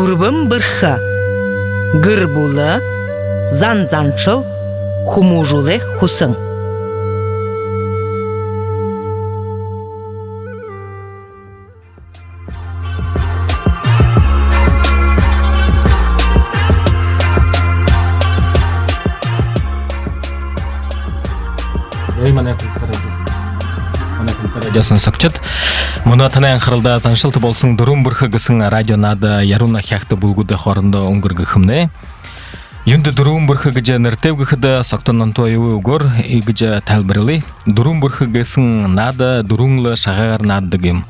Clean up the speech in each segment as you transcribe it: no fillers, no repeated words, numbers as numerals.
Дурбым бырха. Гырбулы, занзаншыл, хумужулы хусын. Радиосын сақчыт. Мұны атанайын қырылда таншылты болсын дұрым бұрқы ғысың радио нады яруна хяқты бұлғыды қорында оңғырғы қымны. Юнды дұрым бұрқы ғыжа ныртев ғыды соқтанан тойы ұғыр ғыжа тәлбірілі. Дұрым бұрқы ғысың нады дұрыңлы шағағар наддығым.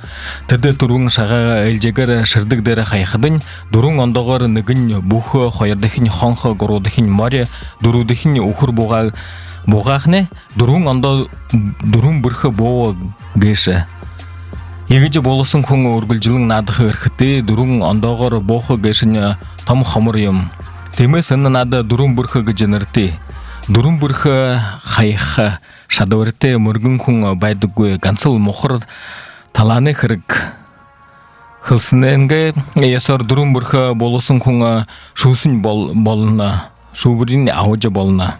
Тыды тұрың шағаға әлжегір шырдығдері қайқыдың. Дұрың ондағыр нүгін бұқы қойырдықын қонқы ғырудықын маре дұрудықын ұқыр Бұғақны дұрың анда дұрың бұрқы боғы гейші. Егеде болысын көңі өргілжілің надығы өркіті дұрың андағыр боғы гейшіні там қамырыйым. Темі сынын ады дұрың бұрқы гейжінірті. Дұрың бұрқы қайқы шадавырты мөргін көңі байдығы ғансыл мұқыр таланы қырық. Қылсыненге есор дұрың бұрқы болысын көңі шусын болына, шубырын ауыжы болына.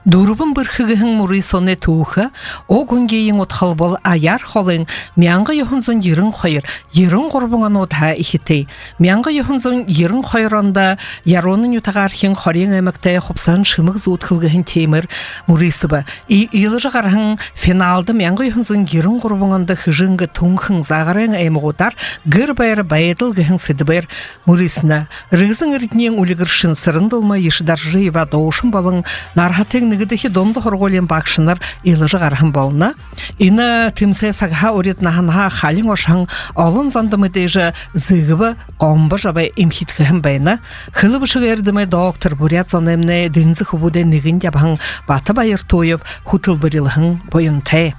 Дурубын бұрқығығын мұрый соны туықы, о күнгейін отқал бол аяр қолың, мянғы юхынзын ерін қойыр, ерін құрбыңан отға ихітей. Мянғы юхынзын ерін қойыранда, яронын ютағархин қорен әмікті қопсан шымық зуытқылғығын темір мұрыйсы ба. Илы жағарғын финалды мянғы юхынзын ерін құрбыңанды хыжыңғы тұңқың зағырын әміғотар, гір байыры байыдылғығын сәдібір мұрыйсына. Рызың үрдінен үлігіршін сырындылма ешідар жиыва доушын балың нархатың Нигдихи донды хорголен бакшынар илыжы гархан болна. Ина тимсе сагха орит наханха халин ошан олын зандымыдежі зығывы қомбы жабай имхитхіхін байна. Хылы бішігердімі доктор бурят занемне дінзі хубуде нигін дябхан баты байыр тойып хутыл бірілхін бойынтай.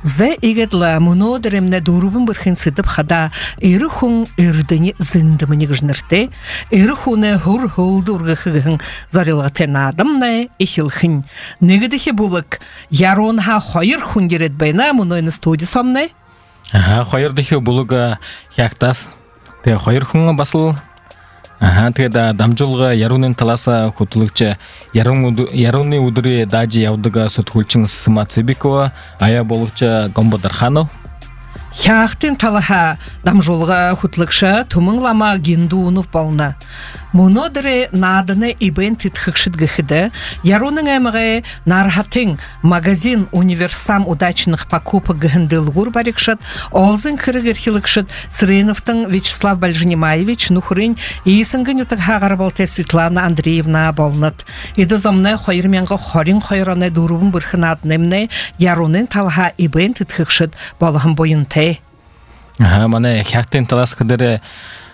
Зе игедла мұнодыремне дұрубын бірхін сыдып қада әрі хүн әрдіні зіндіміні гжнырте, әрі хуны хур-хулды ұрғықығын зарилғатен адамны ехілхін. Негедіхе бұлық, яронға қойыр хүн керет байна мұнойны студи сомны? Қойырдіхе бұлыға яқтас, қойыр хүнға басыл. Теда дамжулга ярунын таласа хутулукча яруны удыры дажи яудыга сутхулчин сыма Цыбикова, ая болукча Гомбодарханов. Яқтын талаха дамжулга хутулукша тумыңлама гендуунув болна. Мұнодыры надыны ибен титхықшыд гыхыды, яруның әміғі нархатын магазин универсам удачных покупок гыхындылғур барикшыд, олзын кырыгырхилыкшыд Сырыновтың Вячеслав Бальжинимаевич нухрын ейсіңгін үтік хағарбалты Светлана Андреевна болнат. Иді зомны қойырменгі хорин қойыраны дұрубын бірхін адынымны ярунын талаха ибен титхықшыд болығын бойынты. Мане яқтын талас қыдыры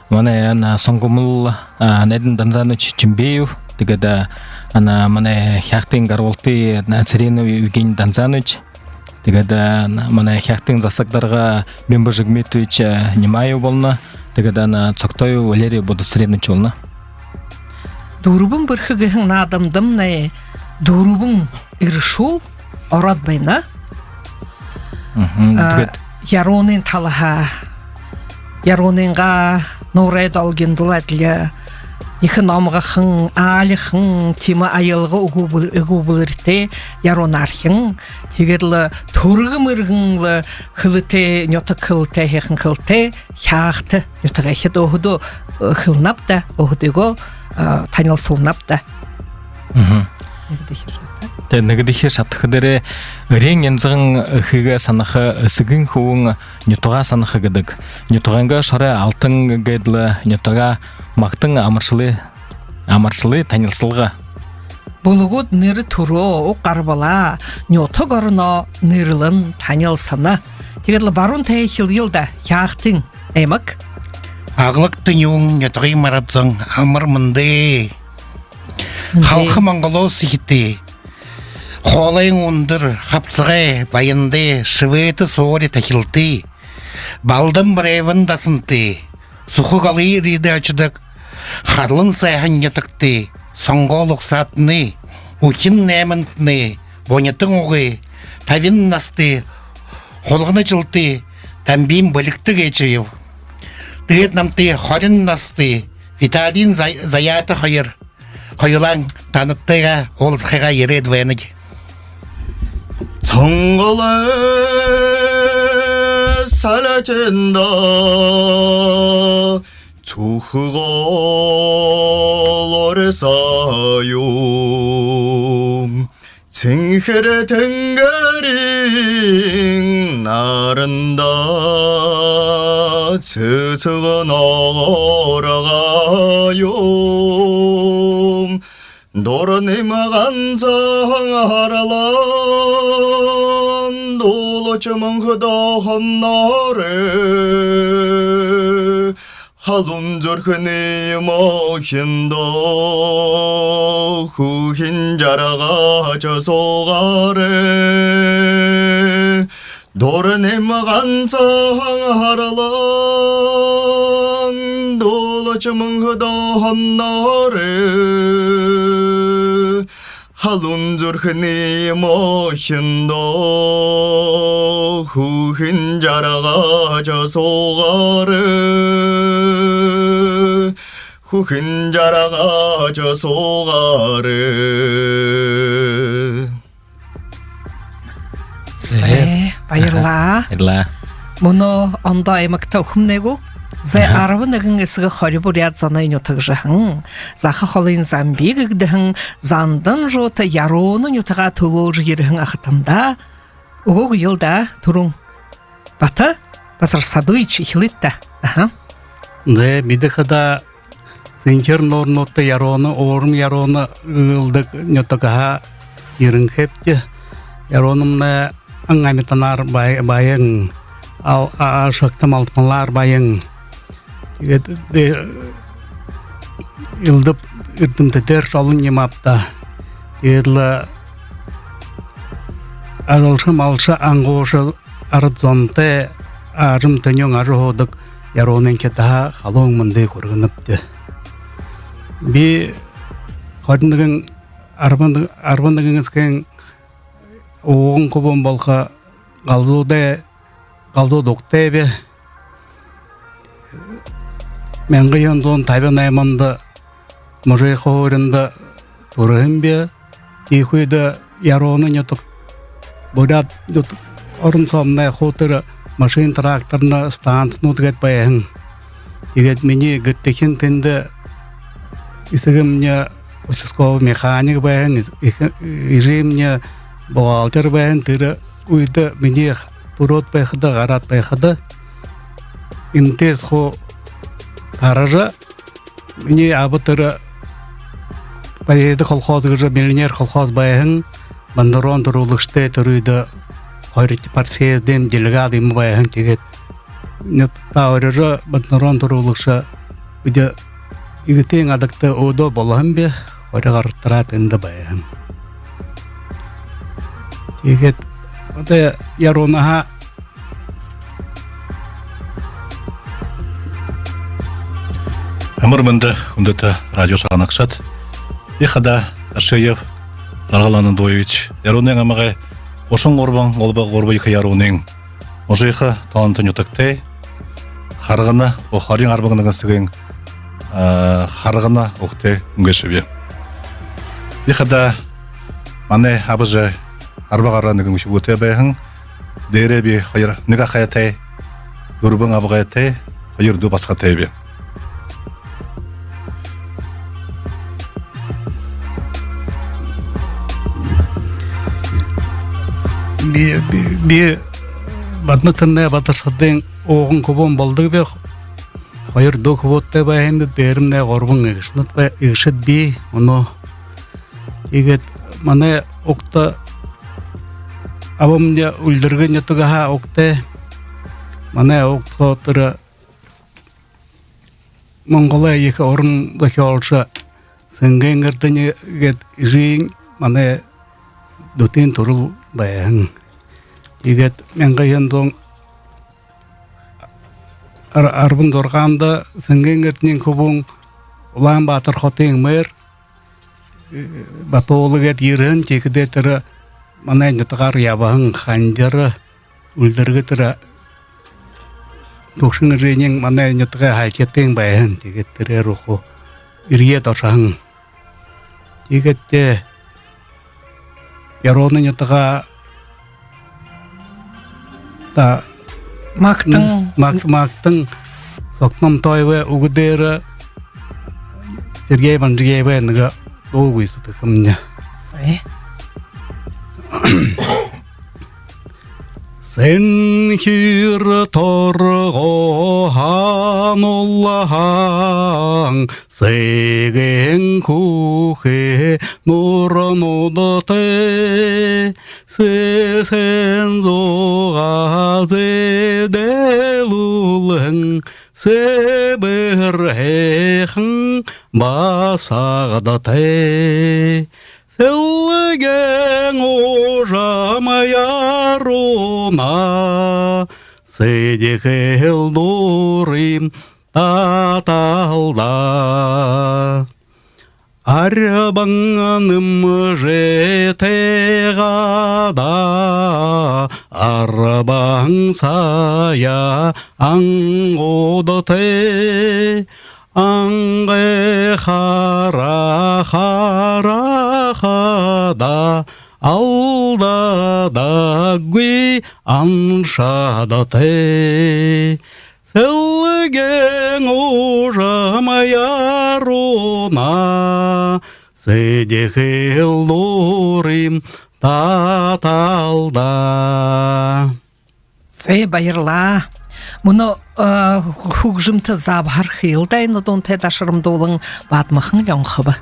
Мане ана сонгумул неден Данзанович Чимбеев, тегада ана мане хяхтин гарволты Царинов Евгений Данзанович, тегада мане хяхтин засагдарға Бемба Жигметович Немаев болна, тегада ана Цоктою Валерий Бодосревнович болна. Дурубын бірхігіхін адамдым не дурубын иршул орад байна. Яронын талаха Яронынға Норайд алгенділ әділі, ехі намғақын, алықын, темі айылғы ұғубылырте, яронархын, тегерлі тұрғы мұрғынлы қылыте, нөті қылыте, хеқін қылыте, яқты, нөті ғайхет оғыды қылнап да, оғыдығы таныл солнап да. Нігдіхе шаттықыдыры рең ензіғын ұхыға санықы үсігін хуың нетуға санықы гыдық. Нетуғанға шары алтын гайдылы, нетуға мақтың амаршылы танылсылға. Бұлығыд ныры тұру қарбала, нету ғарына нырылын танылсаны. Тегерлі барун тәй хил-елді, яқтың, әмік? Ағылықтың еуң нетуғай маратзың амырмынды. Халқы маңғылау сихітті. Холайың ондыр, қапсығай, байынды, шыветі соғыры тәхілті. Балдым бір әвін дасынты. Сұқы қалы риді açыдық. Қарлын сайхан етікті. Соңғолық сатыны. Ұхин нәмінтіні. Бонетің оғы. Тавин насты. Холғыны жылты. Тәмбейм білікті кечейів. Дүйет намты хорин насты. Виталин заята хайыр. Хайылан таныттыға олысқыға еред вәніг. 정갈에 살아진다 주흐고 오래사요 쟁헤레 댕가링 나른다 저저가 나가요 노란이마 간사하라란 돌로쩌면 흐다 한나래 할운절 흔히 먹힌다 후흰자라가 저소가래 노란이마 간사하라란 돌로쩌면 흐다 한나래 할운줄 흔히 모힌다 후흰자라가 저소가래 후흰자라가 저소가래 Зе баярлаа. Баярлаа. Моно ондоо аймагта хүмнэгүү. Зе 11 эсгээ 20 бүряд занаа нютагжахан. Заха холын замбиг гдэхэн зандан жота ярууны нютага төлөж ирхэн ахтанда. Өгөг йылда турун. Бата басар садуич ихлитта. Аха. Да бидехада сенчер норнотта яроны орм яроны ылдык нютага ирэнхэпте яронымна аңгаметанар баян ал ашактамалтмалар баян илдып ирдимтетер шалын немапта ерлы арылшы малшы аңғошы арыдзонте арым төньон арыходык яронын кетаха халоң мындай көргініпті би қадындығын арбандығыңызкен оғын көбін болға қалду доқтебе Мәңгі янзон табын айманды мұжай қоғырынды тұрығын бе кейхуйды яроны нетік бұдат орын сомнай қотыры машин тракторны станцияны өтігет баяғын егет мені гіттекен тінді исігімне участковый механик баяғын ижемне бухгалтер баяғын тірі үйді мені тұрот байқыды ғарат байқыды интез қо Таража мне абытыры поеды колхозгыжы миллионер колхоз баяғын бандырон тұрулықшты түрүйді қойрыты партияден делегат имы баяғын тегет тауырыжы бандырон тұрулықшы үді игітең адықты өді болағын бе қойрығарыттырат үнді баяғын тегет яронаға Амырмынды үндеті радио сағанақсат. Ехада Ашеев Нарғаланы Дойвич. Яронен амағай Ошын ғорбан олба ғорба екі яронен. Ожайқы талантын өтіктэй. Харғына, о харин арбағынығын сіген харғына оқтай үнгеші Ехада мане абыжы арбағаранығын үші өте бәйхін. Дейре бе қайыр níga қаятай, ғорбан абығаятай, қайыр ду басқатай бе. Би батны тынне батырсаден оғын көбін болдығы бе қайыр ду көбітті бәйінді дәрімне ғорбын егішет би оны егет мане оқты абымне үлдірген етіғаға оқты мане оқты отыры Монгола екі орындығы олшы сіңген ғырдың егет жиын мане дүтен тұрыл баяғын егет мәңгі ендон арбын дорғанды сіңген ғырдың көбін ұлан батыр қотен мөр батолы гет ерін текіде түрі мана нетіғар ябағын қандері үлдіргі түрі Токшың рейнен мана нетіға хальчеттен баяғын тегет түрі руху ирие торшаң. Игетте яроны нятага та мактың соктом тойве угудера Сергей Ванжиеве нга долгуйсы тыкымня. Сен хир торго хануллахан Сеген кухе нуранудате Сесен зога зеделулын Себерхехан басагдате Селген ожамаяруна Седехел дурим таталда Арбаңаным жетегада Арбаң сая аңодате Аңғе хара-хара-хада Алдада гуи аншадате Селген ожамаяруна Седехел дурим таталда. Сей байырла. Мұны хугжымты забхар хилдайны дон тедашырымдолың бадмахын яңқыбы.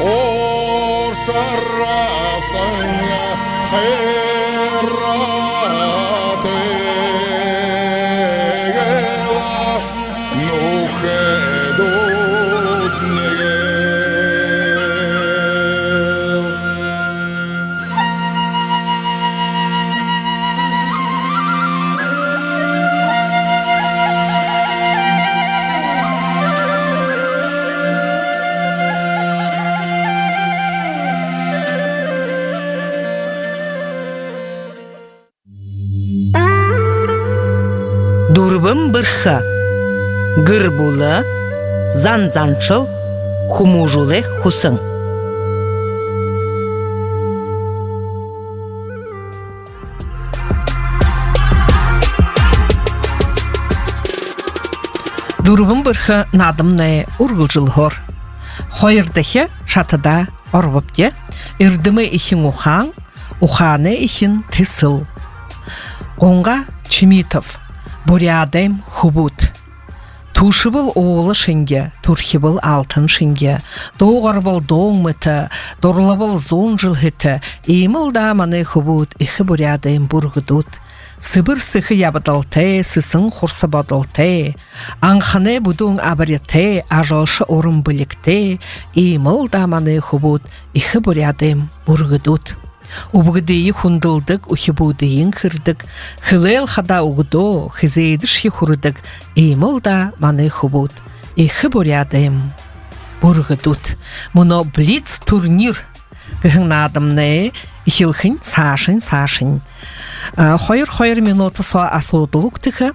Ор шарасыңа қайраты гела нухедут негел. Дурбым бырха. Гыр була, зан-заншыл, хумужулы хусың. Дурбым бырхы надымны ургылжыл хор. Хойырдахе шатыда орвыпте, ирдімі ишін ухан, уханы ишін тысыл. Қонға Чимитов, Бурядем хубут. Тушы был оğlı шынге, турхи был алтын шынге, доғар был доң мұты, дорлы был зон жыл хыты, имыл даманы хубут, ихы бурядем бургудут. Сыбыр сыхы ябыдалты, сысын хурсы бадалты, аңханы будуң абыреты, ажалшы орын білікті, имыл даманы хубут, ихы бурядем бургудут. Убгдеи хундылдык, ухибудеин кырдык, хылел хада угдо, хизейдыш хурдык, имыл да маны хубут, ихы бурядем бургудут. Муно блиц турнир, гыгнадымны, ихилхын сашын. Хойыр минуты соа асудылук тихы,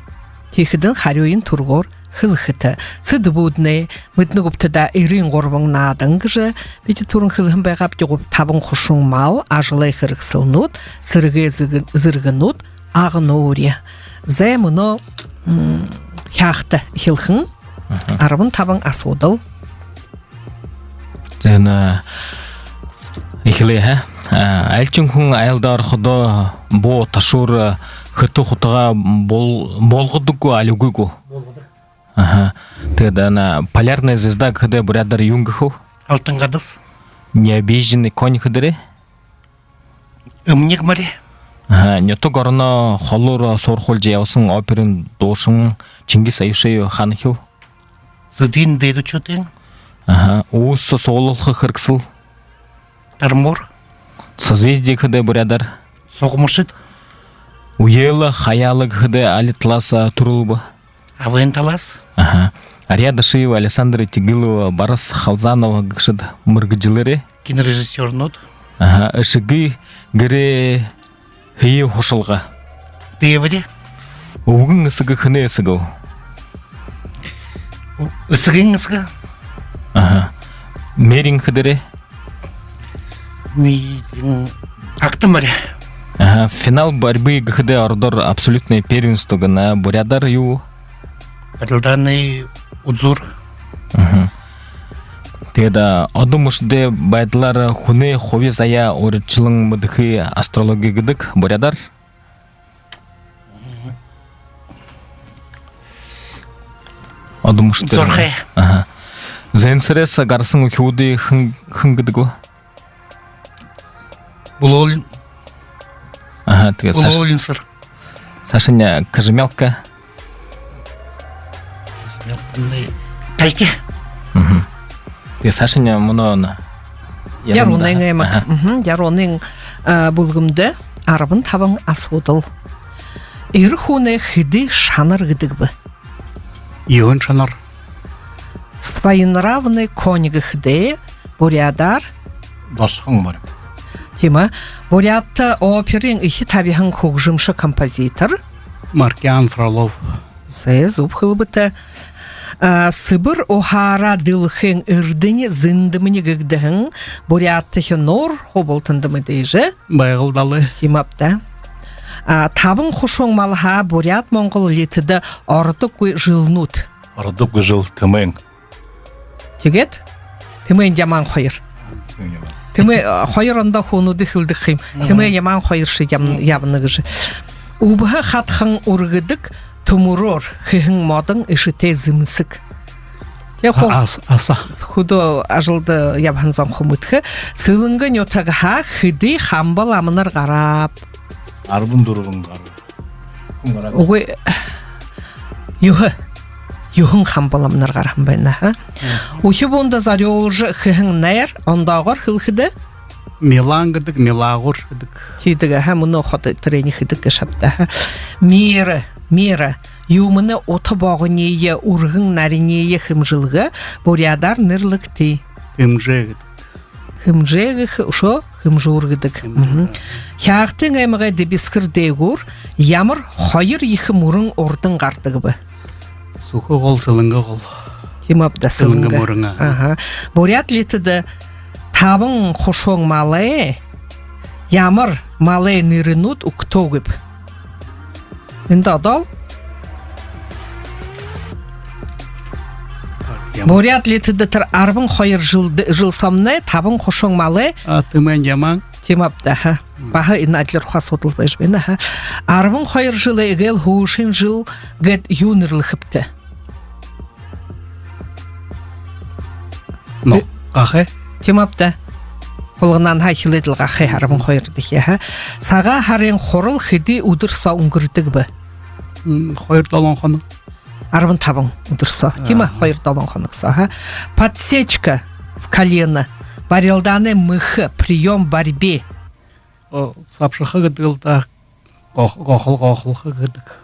тихыдын харюин тургор, хылхыты. Сыды будны, мытны гуптыда ирин горвың надың гыжы, беті турын хылхын байғап дегуп табын құшың мал, ажылай қырықсылнут, сырғы зырғынут, ағын оре. Зәй мұны хяқты хылхын, арабын табын асудыл. Зәйні ихілі, әлчін күн айылдар құды бұ ташур хыты құтыға болғыдыгу алюгыгу. Тогда на полярная звезда, когда бурядар юнгаху. Алтын гадыс. Необъезженный конь хыдыры. Умник мари. Нету горно холур сорхол жаяусын оперин дошын Чингис Аюшею ханхил. Зыдин дейду чутын. Уус соолулхы хырксыл. Армор. Созвездие хыды бурядар. Соғмышыд. Уелы хаялы хыды алитласа турулбы. Авын талас. Ариада Шиева, Александра Тигилова, Барас Халзанова гышыд мыргыджилары. Кинорежиссер нот. Ышыгы гыре хые хошылға. Певари. Угын ысыгы хыны ысыгы. Үсігін ысыгы. Мерин хыдыры. Акты мари. Финал борьбы гыхыды ордор абсолютное первенство на бурядар ю. Падылданы удзур. Теда одумышды байдылар хуны хове зая орычылың мыдыхы астрология гыдык бурядар. Одумышды. Зорхай. Зенсерес гарсын ухиуды хынгыдыгу. Булолин. Булолин сыр. Сашыня кожемялка. Кальки. Те Сашыня мұны Яруның әмік. Яруның бұлғымды арабын табын асудыл. Ирхуны хиди шаныр гыдыгбы. Ион шанар. Своенравный коньгі хиди бурядар. Досхың бар. Тема, бурятты оперин ихи табихан көкжымшы композитор. Маркиан Фролов. Зэз ұпқылбыты. Сыбыр охара дылхын үрдіні зындымыны гігдіхін буряттыхы нор хобылтындымы дейжі. Байғылдалы. Тимапта. Табын құшың малға бурят моңғыл летіді ордық көй жылнут. Ордық жыл тымың. Тегет? Тымын яман қойыр. Тымы қойыр онда хуну дыхылдық қим. Тымы яман қойыршы ябыны ғыжы. Убығы қатқын ұрғыдық Тумурор хыхын модың ишите зымсык. Те хол аса худо ажылды ябханзам хумытхы сылынга нётага хыды хамбал амынар гарап. арбын дурбын бар. Ой юхын хамбал амынар гарам байна ха. Ухи бонда зарёлжы хыхын найр ондагар хылхыды. Милан гыдык, милагур гыдык. Тидігі мұны ходы трени хыдық шапта. Мері. Юмыны оты бағынее, урғын наринее хымжылғы, борядар нырлыкты. Хымже гыдык. Хымжегі шо хымжургыдык. Хяқтың әміға дебіскір дегур, ямыр хайыр ехі мұрын ордың қартығы бы. Сухы қол, сылыңғы қол. Темапта Сылыңғы сылыңғы. мұрыңа. Борят летіді табың қошоң малы, ямыр малы нырынут уктогып. Енді адал? Борят летіді тір арбың қойыр жылсамны, табың қошоң малы, Атымен яман. темапта. Бағы инадлер қас отылбайш бені. Арбың қойыр жылы егел хушин жыл гэд юнырлықыпты. Но, қақы? Темапта. Қолғынан хайхиледілға қай арбың қойырды. Саға харен қорыл хиди удырса ұңгірдіг бі. Қойыр далан қаны. Арбын табың удырса. Тема қойыр далан қанықса. Подсечка в колено. Барелданы мыхы, прием борьбе. Сапшықы гыдылда қоқыл гыдык.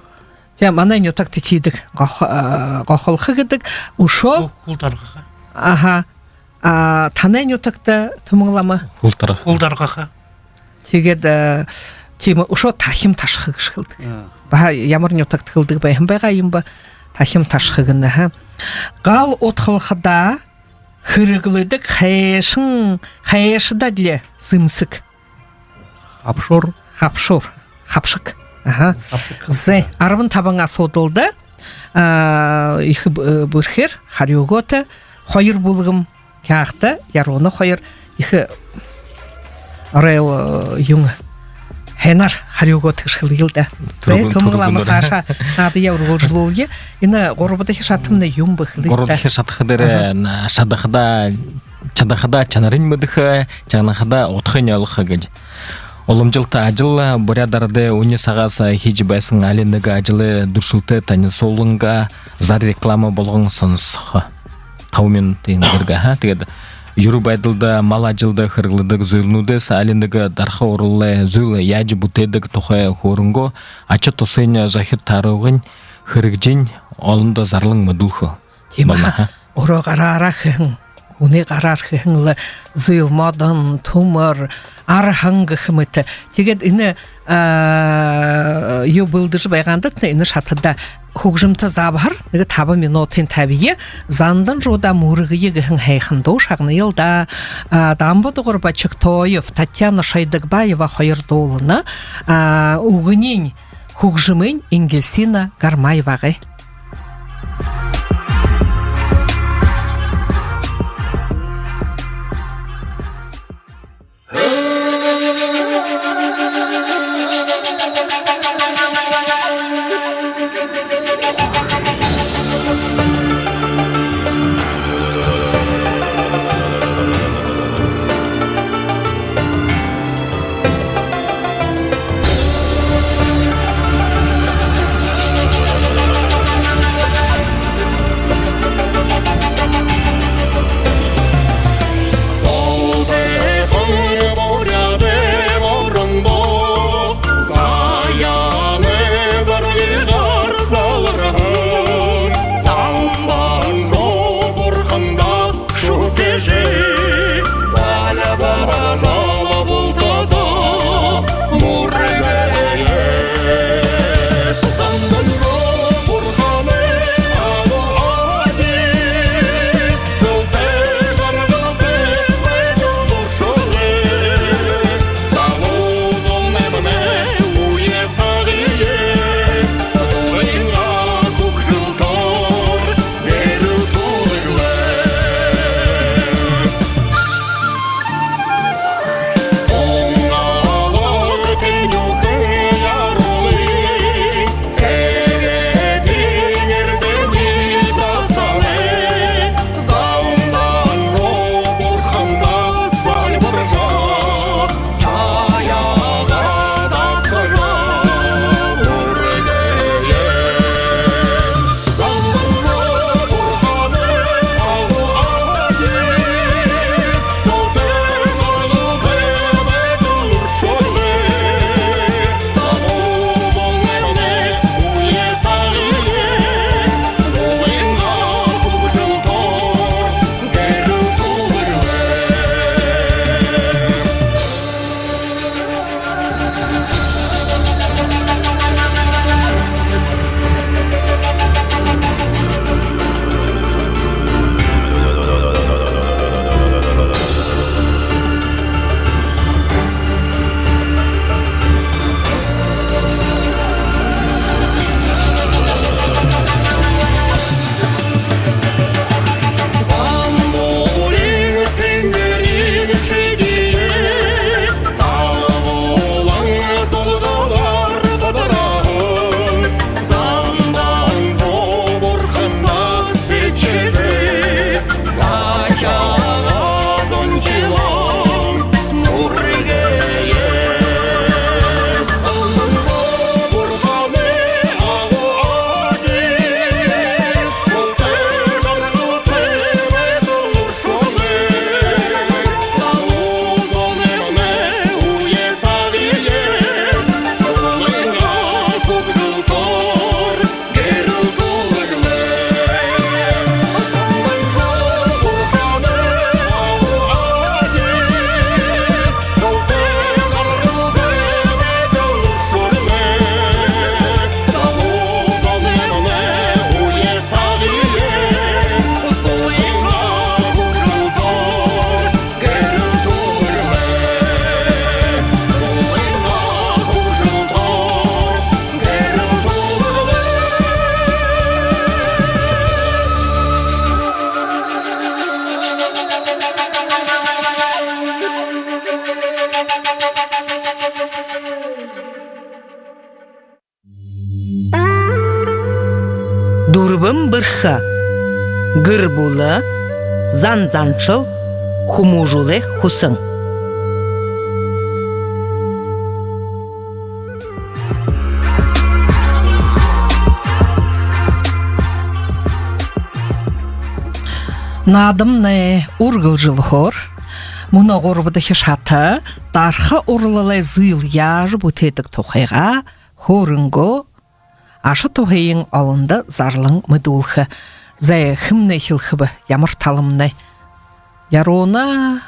Тем ана не так тетидік. Қоқыл хыгыдік. Ушо. Құлдарға. Ага. Тана не такта тымыңлама. Ултара. Құлдарға. Тегеді тема ушо тахим ташқы кышқылдық. Ба ямар не так тылдық байым байғайым ба. Тахим ташқыгыны. Қал отқылқыда хырыглыдық хайшыда діле сымсық. Хапшор. Хапшық. Ага. Зе арбын табыңа содылды. Их бүрхер харюготы хойыр булгым кяқты яруны хойыр их рейл юң хенар харюготы шылылды. Зе томылама саша ады яургол жылулге ина горбыда хишатымны юм быхлыды. Город хешатхыдыры шадахыда чадахыда чанарын мыдыхы чанахыда отхынялыхы гыд. Олымжылта ажыл борядарды уни сағасы хиджибайсын алендігі ажылы дұршылты тәні солыңға зар реклама болғын сынысықы. Таумен тейіндергі. Тегеді юру байдылда мал ажылды қырғылыдық зөйлінудес алендігі дарха орылы зөйлі яжы бұтедік тұқай хорынго ачы тосыйны захир тарығын қырғжин олымда зарлың мұдылқы. Тема оро қарарахын уни қарархынлы зыйлмадан тумар архангы хымыты. Тегед ины ю былдыжы байғандытны ины шатыда хугжымты забар, неге табы минутын табие, зандан жода мурығы егіхін хайхындо шағны елда дамбыды ғырба Чықтоев, Татьяна Шайдықбаева қойырдолыны уғынен хугжымын Ингельсина Гармаевағы. бұрха, гір бұлы, зан-заншыл, хумужулы хусың. Надымны ургыл жылхор, мұны ғорбыды хешаты, дарха ұрлылай зыл яжы бұтедік тоқайға, хорынго, ашы тоқайын алынды зарлың мүдулхы, зәй хімні хилхыбы, ямыр талымны. Яроны,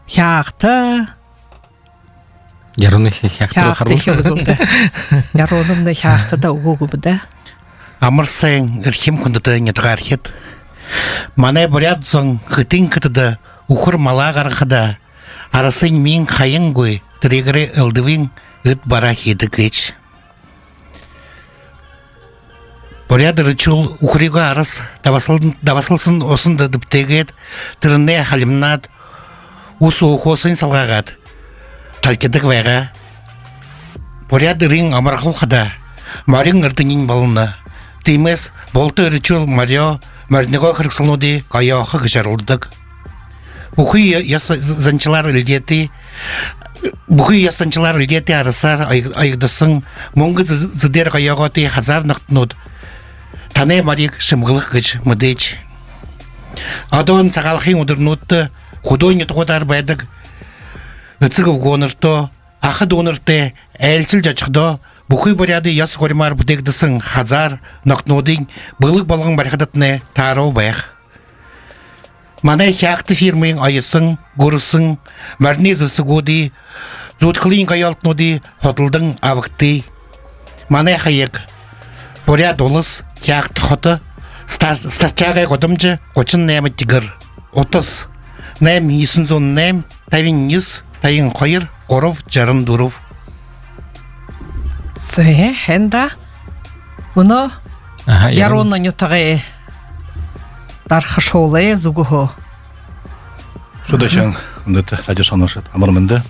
хяқты, Яруны хяқты хилгылды. Яронымны хяқты да ұғығыбыды. Амырсайын үрхем күндіді нетіғар хет. Мане бұрядзың хытын кітіді ұқыр мала қарқыда, арысын мен қайын гой, тірегірі үлдівін үт бара хеді кеч. Бұряды рычул ұқырыға арыс давасылсын осынды дүптегет, түріне халимнат, ұсы ұқосын салғағат, талкедік вайға. Бұряды рың амарқыл қада, марың ұртынын балыны, деймес болты рычул марио, Мәрнеға қырықсылуды қаяқы ғыжарылдық. Бұқы ясанчылар үлдеті арысар айғдысың, мұңғы зідер қаяғаты хазар нықтынуд. Таны марик шымғылық ғыч мұдеч. Адон сағалқын ұдырнудты, құдой нетіғодар байдық. Үтсігі ғонырты, ақы донырты, әлчіл жачықды, Бұқы бұряды яс қоримар бұдегдісің хазар, нақтнудың бұлық балғын барқадатыны тарау байық. Мана хяқты фирмың айысың, ғұрысың, мәрне зысы ғоды, зұдқылың қайалтнуды, хотылдың авықты. Мана қайық, бұряд олыс, хяқты хоты, старчағай қодымжы, қочын нәмі тігір. 30. Нәм есін зон нәм, тәвін ес, тайын қойыр, қоров, жарын дұров. Зэ, хэнда, мұны яронны нютағы дарха шолы зугуху. Шудачан, үндеті радио санашат амырмынды.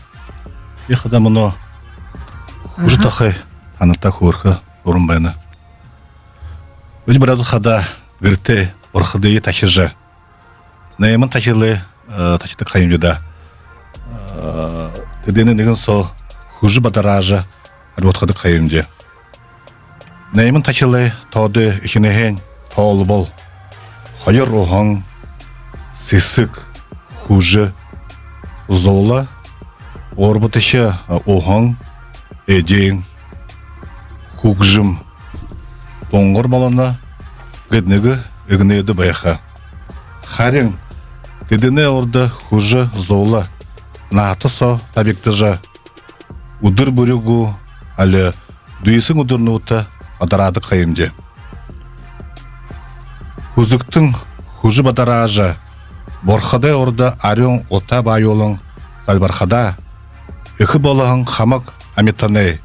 Ехада мұны ұжы тақай анырта көркі ұрын байны. Өді бірады қада гірті ұрқыдыйы ташыржы. Найымын ташырлы ташыды қайым жуда. Тедені деген сол хужы бадаражы Арботқады қайымде. Нәймін тачылы тауды ішінеген таулы бол. Хайыр оғың, сесік, хужы, зола, орбытышы оғың, әдейін, хугжым, тоңғыр балына, гіднігі үгінеді байқа. Харин, дедіне орды хужы, зола, нағаты со табекті жа, удыр бүрігу, әлі дүйесің ұдырнуыты адарады қайымде. Хузықтың хужы бадаражы, борқадай орды арyon ота байолың әлбарқада, үкі болағын қамақ аметанай,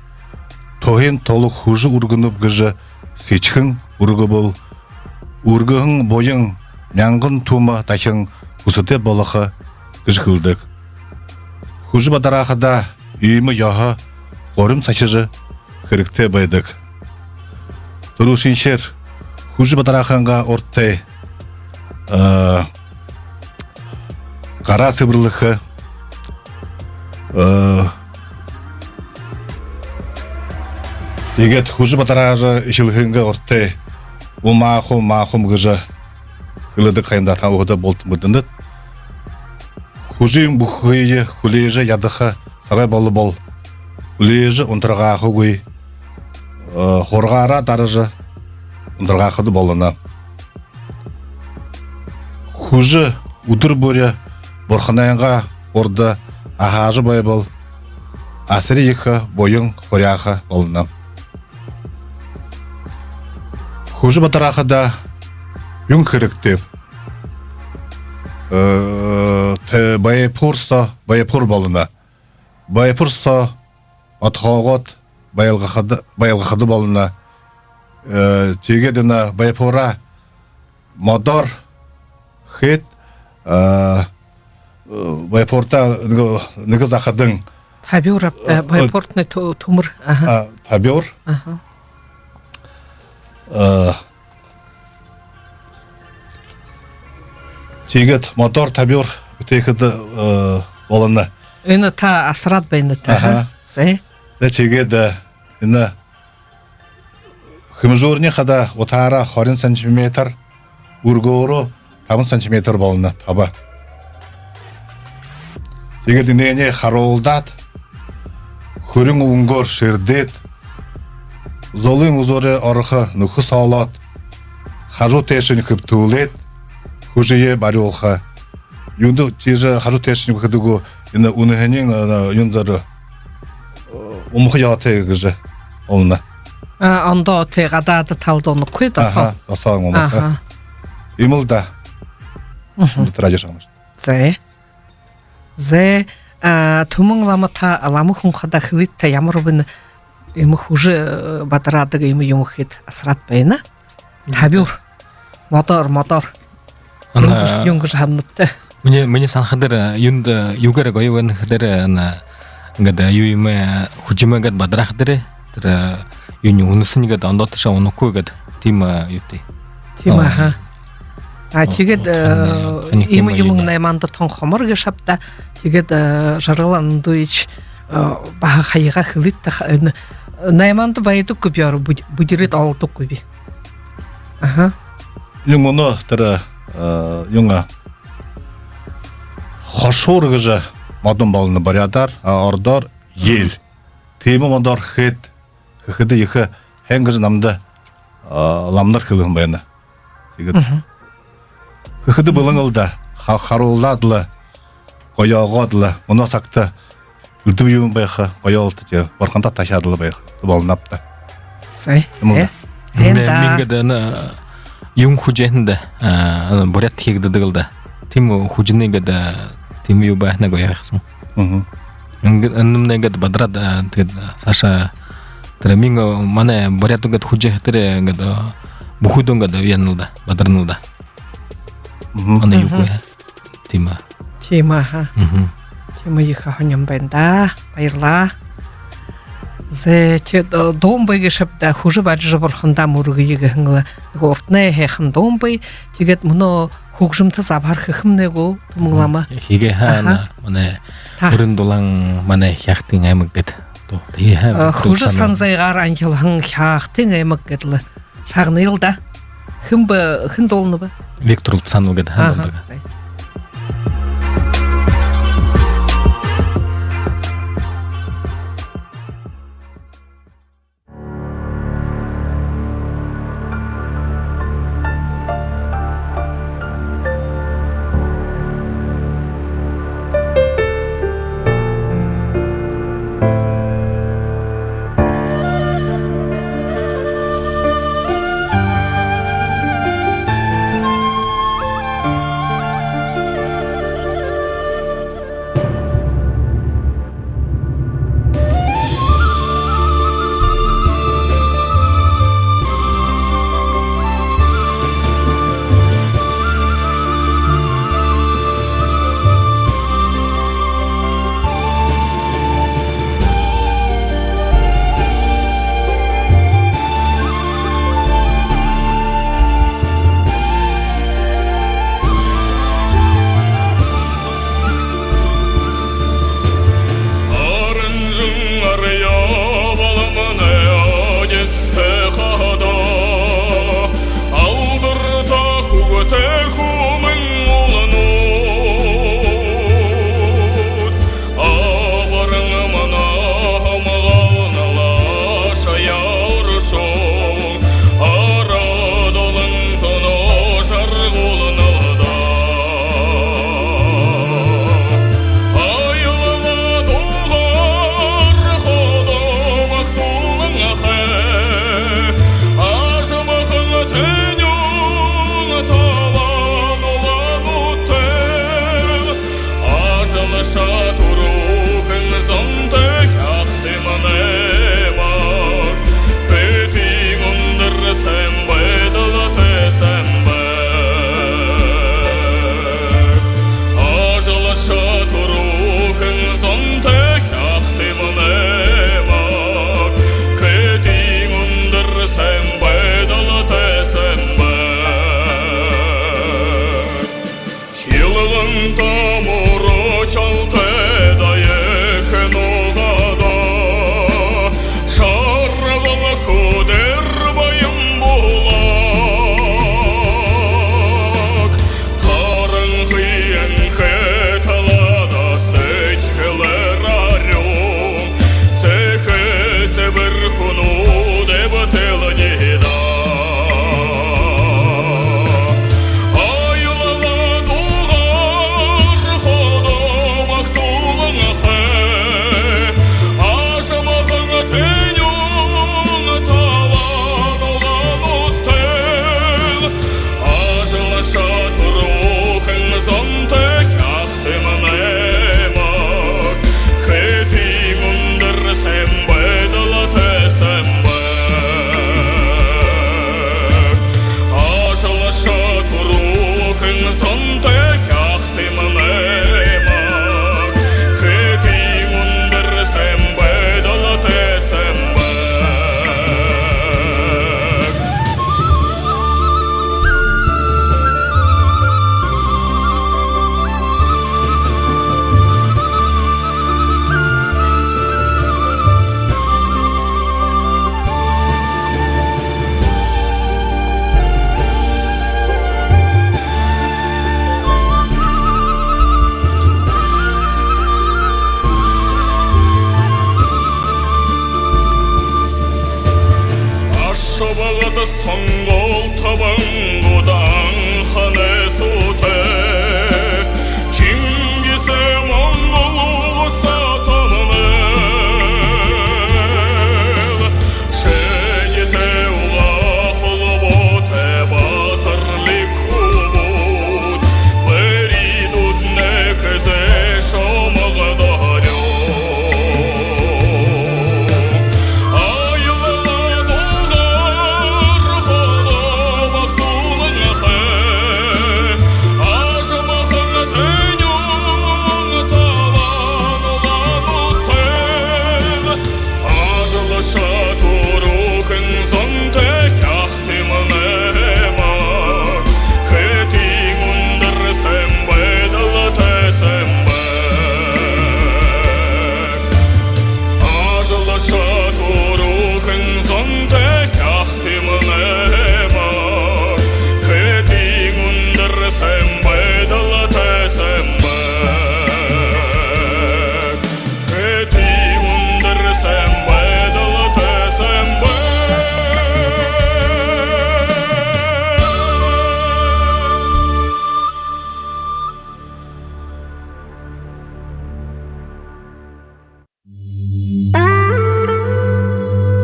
тоғын толық хужы ұргынып гыжы сечкің ұрғы бол, ұрғың бойың мяңғын тума ташың ұсыте болақы гыж қылдық. Хужы бадарақыда үйімі яғы Орым сачыжы кірікте байдық. Тұрушиншер хужы бадарақанға орттай қара сыбырлықы егет хужы бадарақы ішілгінгі орттай умахум ғыжы ғылыды қайында тауғыда болтым бұдынды. Хужым бұқыйы хулейжі ядықы сағай болы бол. Улежі ұндырғақы көй, хорғара дарыжы ұндырғақыды болына. Хужы ұдыр бөрі борқынайынға орды ағажы бай бол, асыры екі бойың хоряқы болына. Хужы батарақыда үн кіріктеп, байыпұр болына. Байыпұрса Атқағот байылғақыды болына тегедіні байпора модар хет байпорта негіз ақыдың Табиур байпортны тумыр. Табиур Тигет мотор табюр текеді оланы. Өні та асырат бәйні та. Аха. Сәй? Тигет ина хымжурне хада отара 20 сантиметр, ургору 10 сантиметр болны таба. Тигет инене харолдат, хүрін унгор шердет, золын узоры арыхы нухы саулат, хажу тешін күптулет, хужие бариолха. Юнду тиже хажу тешін күдігу ина уныхенен юндары умхы ялаты гыжы олна. Онда теғадады талдоны көйді сау. Дасаң умхы. Имылда. Традя шамыш. Зэ түмің ламы та ламы хунқада хвит та ямырыбын имы хуже бадарадығы имы юмхит асырат бәйні. Табюр. Мотор. Юнгыш ханныпты. Мне санхадыр юнда югара гойвен хадыр на гада юйме хужиме гад бадрахдыр. Тра юни унысын гад андатыша оны койгад тима юти. Тима. Тигет имы юмың найманды тон хомырғы шапта тигет жарыландуич баха хайыға хылит найманды байыды көбі будирит алды көбі. Юң оны тара юңа хошор гыжа мадын балыны барядар, ордар ел. Теймі мадар хет, хыды ехы хен гыжа намды ламдар хылын байыны. Хыды былыңылда, харулладылы, қояғадылы, мұна сақты үлді үйін байқы, қояғылды те, барқанда ташадылы байқы, балынапты. Сай. Мен гада юң хуженді, борят тегді дығылды. Тиму хужины гада тиму ю байхна қояғықсын. Үнімне гада бадрада, Саша, минго мане боряту гада хужехтіре гада бұхудың гада уянылды, бадрынылды. Аны юкуя. Тима, ха. Тима еха хоням бәнда, байырла. Зе те домбайғы шапта хуже баджы бұрхында мұрығы егі хыңылы. Ортына әхін домбай, тегет мұны хугжымты забар хыхымнегу тумыңлама. Хиге хана, мане урын долан мане хяхтың аймық дед. Хуже санзайғар анхилхың хяхтың аймық деділі. Шағыны елда. Хын долыны ба? Виктор Лпсанов гад хандалдыга. Айды соңғол табыңғыдан ханы суты Чингисі Монғолуғы сатамыныл Шегеті уға құлботы батырлик хубут Біридут некізе шомығдарю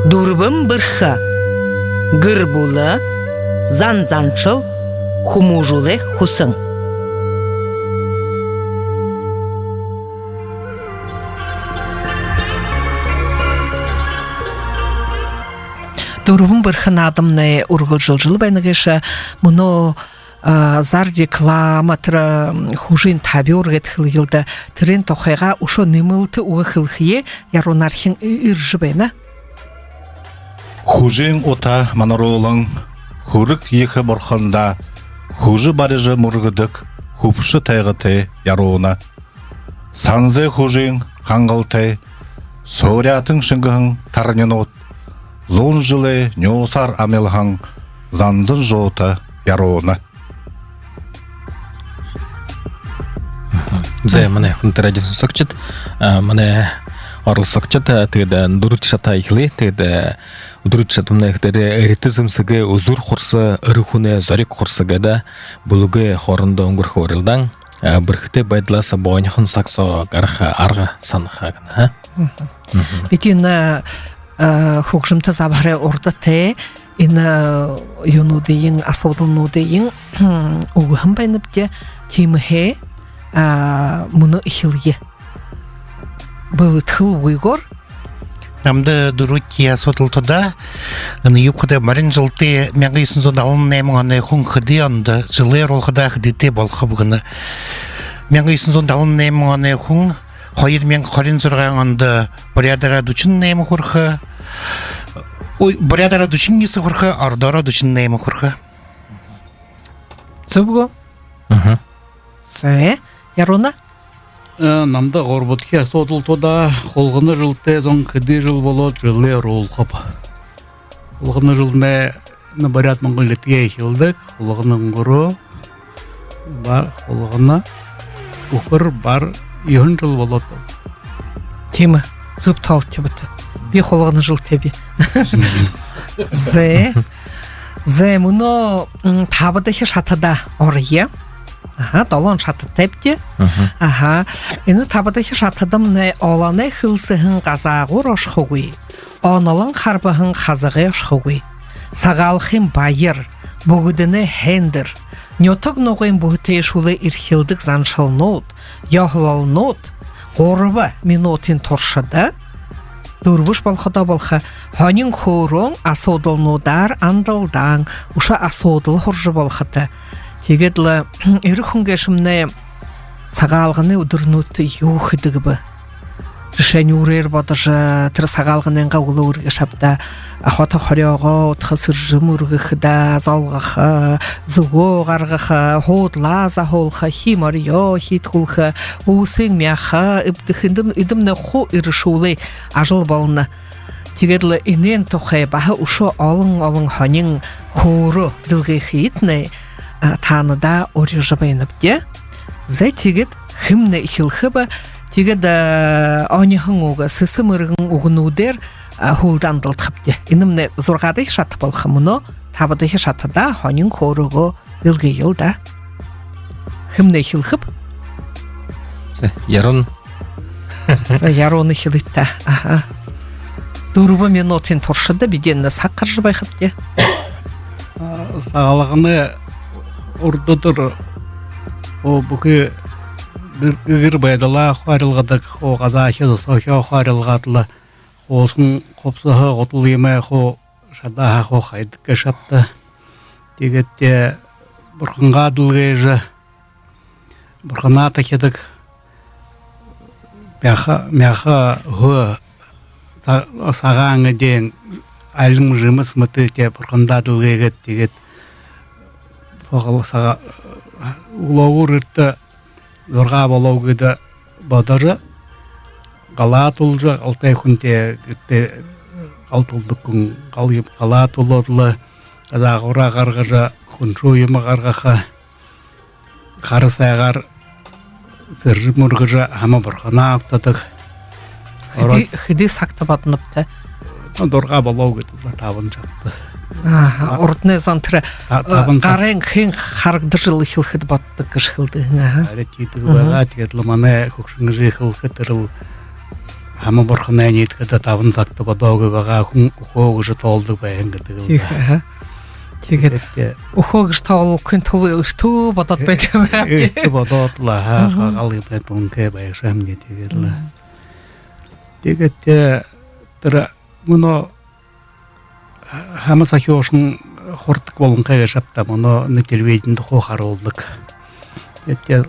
Дурбым бырха, гыр булы, зан-заншыл, хумужулы хусың. Дурбым бырхын адымны ургыл жылжыл байныгыша мұны зар рекламатыр хужин таби ургет хылгылды трен тохайга ушо немылты уғы хылхие яронархин иржы байна. Хужин ота манаролың, хурык ехі борханда, хужы барыжы мұргыдық, хупшы тайғыты яруына. Санзы хужин қаңғылты, сорятың шыңғың тарненот, зон жылы нёсар амелхаң, зандын жоты яруына. Зе мане хунтарадисын сокчет, мане орыл сокчет, тыда дурут шата ихли, тыда удурут шатымна ихтері эритизм сыгы узур хорсы, ырыхуне зарик хорсыга да булугы хорында оңгыр хорылдан, бірхіте байдласа бойнихын саксо гарха арга санха гана. Бетін хукшымты забары орда те, ина юну дейін, асаудылну дейін, уғым байныпте теміхе мұны ихилге. Бұл тыл уйгор, Намды дурутия сотылтыда, юқыда марин жылты мәңгі үйсін зон алын нәміңаны хуң қыды анды, жылы ролғыда қыдыте болқы бұғыны. Мәңгі үйсін зон алын нәміңаны хуң, қойыр мен қорин зұрған анды, бұрядара дұчын нәмі құрқы, бұрядара дұчын есі құрқы, ардара дұчын нәмі құрқы. Цыбго? Це, яруна? Намда горбутке сотылтыда холғыны жылты зон кыды жыл болот жылы ролқып. Холғыны жылны барят мұңғылетке ехілдік, холғыны ұңғыры, холғыны ұқыр бар 2 жыл болот. Темі, зұп тал тебіті. Бе қолғыны жыл тебе. Зе, мұны табыдығы шатыда орые. Долан шаты тепте. Ені табыдығы шатыдым не оланы хылсығын қазағыр ошқығый. Онылын қарбығын қазығы ошқығый. Сағалқын байыр, бұғыдыны хендір. Нетік ноғын бұғыты ешулы ирхилдік заншыл нот, яғлал нот, ғорыва минутин торшыды. Дұрбыш балқыда балқы, ханин хорон асодыл нодар андылдан, уша асодыл хоржы балқыды. Тегедлі үрі хүнгешімне сағалғыны ұдырнуты юхыдығы бі. Рішәне үрер бадыжы түрі сағалғыненға ұлы үрге шапта. Ахвата хоряға отқы сыржым үргі қыда, залғықы, зұғы ғарғықы, хоудла захолқы, химария хитқылқы, ұсың мяқы, үдімні ху үрішулы ажыл балыны. Тегедлі инен тоқай бағы ұшы алың ханин хору дылғы хитны, таныда орежы байынып Зай тегет хымны ихилхыбы, тегет анихың оғы, сысым ұрығын оғын өдер хулдандылтып де. Инімні зорғады шатып алқы мұны табыды шатада хонин хорого илге йылда. Химне хилхып, Ярун за яроны хилитта. Ага. Дуруба мен отен торшыда биденне саққыр байхыпте. Сағалығыны ұрдыдыр о бүкі бір байдала қуарылғадық о ғада хеді соқя қуарылғадылы осын қопсығы ғотылыймай қо шадаға қо қайдыққа шапты дегетте бұрқынға дылғайжы бұрқына тәкедік мяха хө сағаңы ден әлің жымыс мұты те бұрқында дылғайгет дегет соғыл улауыр үрті зорға болауғыды бадары қала тұлжы алтай күнте алтылдық күн қалып қала тұлырлы қазақ ұра қарғыжы күншу емі қарғақы қары сайғар сыржы мұрғыжы хама бұрқына ақтадық Хиди сақтабатыныпты. дорға болауғыды табын жапты Ордне зантра гарен хин харгды жылы хилхид батты кышхылды. әрі тетігі баға тетілі маны көкшіңі жиқыл қытырыл хама бұрқына неткіді табын сақты бадауғы баға күн қоғы жы толды бәйінгіді Тихо. Тигет. Ухогш таул күн толы үсту батат бәйтем. Эти бадатла ха қағалы бәйтін кәй байшам детегерлі дегетте тірі мұны хама сахи ошын хортық болын қайға шапта мұны нетелвейдінді қоқар олдық етте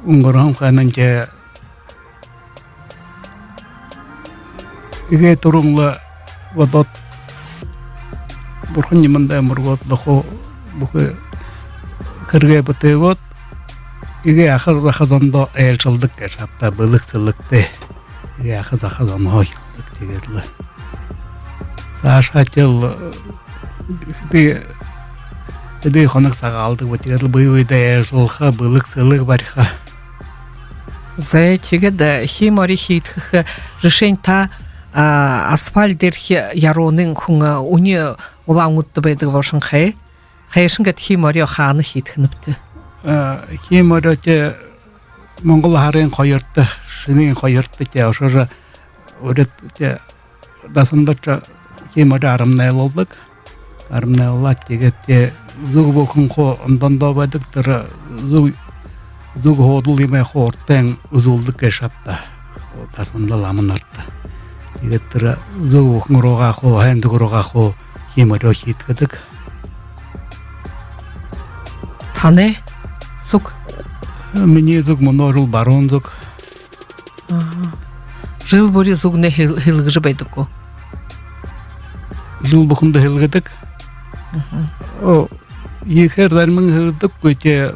ұңғырам қайнан же иге тұрыңлы бадат бұрқын немінде мұрғот дұқы бұқы кірге бұтығот иге ақыр зақазонда әйелшілдік кәшапта бұлық сылықты иге ақыр зақазон ойылдық дегерлі саш хотел Эдей хонық сағалдық бұтығырлы бұйвайда әйелшілға бұлық сылық бариға Зэ тигет химори хитхы решень та асфальдерхи яронын күнгі уни улаңутты бәйдігі башын қай қайшынға химори ханы хитхыныпты химори те Моңғол харын қойыртты шынын қойыртты те ошажы өрет те дасындырча химори арымнайлылдық арымнайлылат тегет те зүг бұқын қо ұнданда бәдік тұры зүг хоудыл емей қорттен үзулдық кәшапта дасында ламын артты тегет тұры зүг бұқын роға қо әндік роға қо химори хиткідік Таны сук Мне зүг мұны жыл барон зүг жыл бұры зугне хилгжы бәйдіку жыл бұқынды хилгідік Ехер дәрмін хилдік көте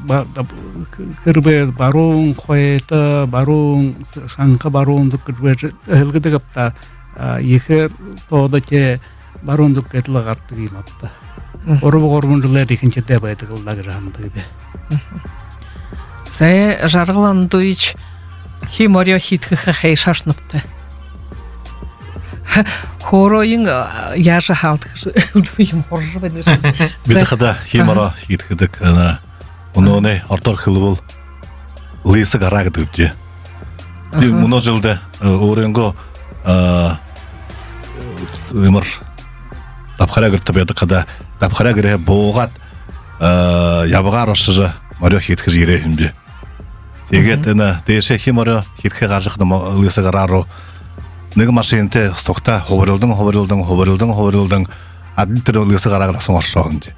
кірбе барон қойты барон шаңқы барон зүг кірбе хилгідік апта ехер тоғда те барон зүг кәтілі ғартты кейм апта Орбы ғорбын жылар екінші дәбайды қылдағы жағынды бе Зэ жарғыландуич химори хитхы хай шашныпты Хороин яжы халдық дуйым хоржы бәдір Бидіқада химара хиткідік мұны артар қылы бол лысы қарағы дүпте мұны жылды орынғы өмір тапқара кірті бәді қада тапқара кірі боғат ябыға рашыжы мария хиткі жире хүмде сегет дейші химара хиткі қаржықды лысы қарару Нығы машинте соқта хобырылдың адын түрі лысы қарағыра соң аршауынде.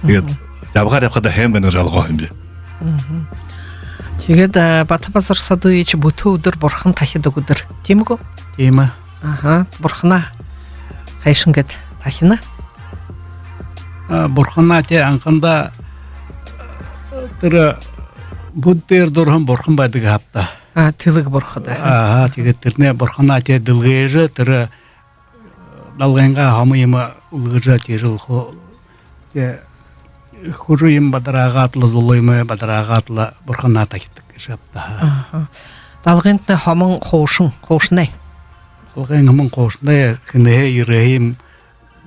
Ябыға репқада хем бәнің жалыға хүмде. Тегет баты базар садуич бұты ұдыр бұрқын тахиды ұдыр. Темі ко? Темі Бұрқына қайшынгет тахина? Бұрқына те аңқында түрі бұттер дұрғын бұрқын байдығы хапта Тылық бұрқыда тегеттеріне бұрқына те дылғайжы түрі далғайынға хамы емі ұлғыжы те жыл хұжу ем бадараға атылы зұлы емі бадараға атылы бұрқына тахиттік шапта Далғайынтіне хамын қошынай Далғайын хамын қошынай кінеге ирейім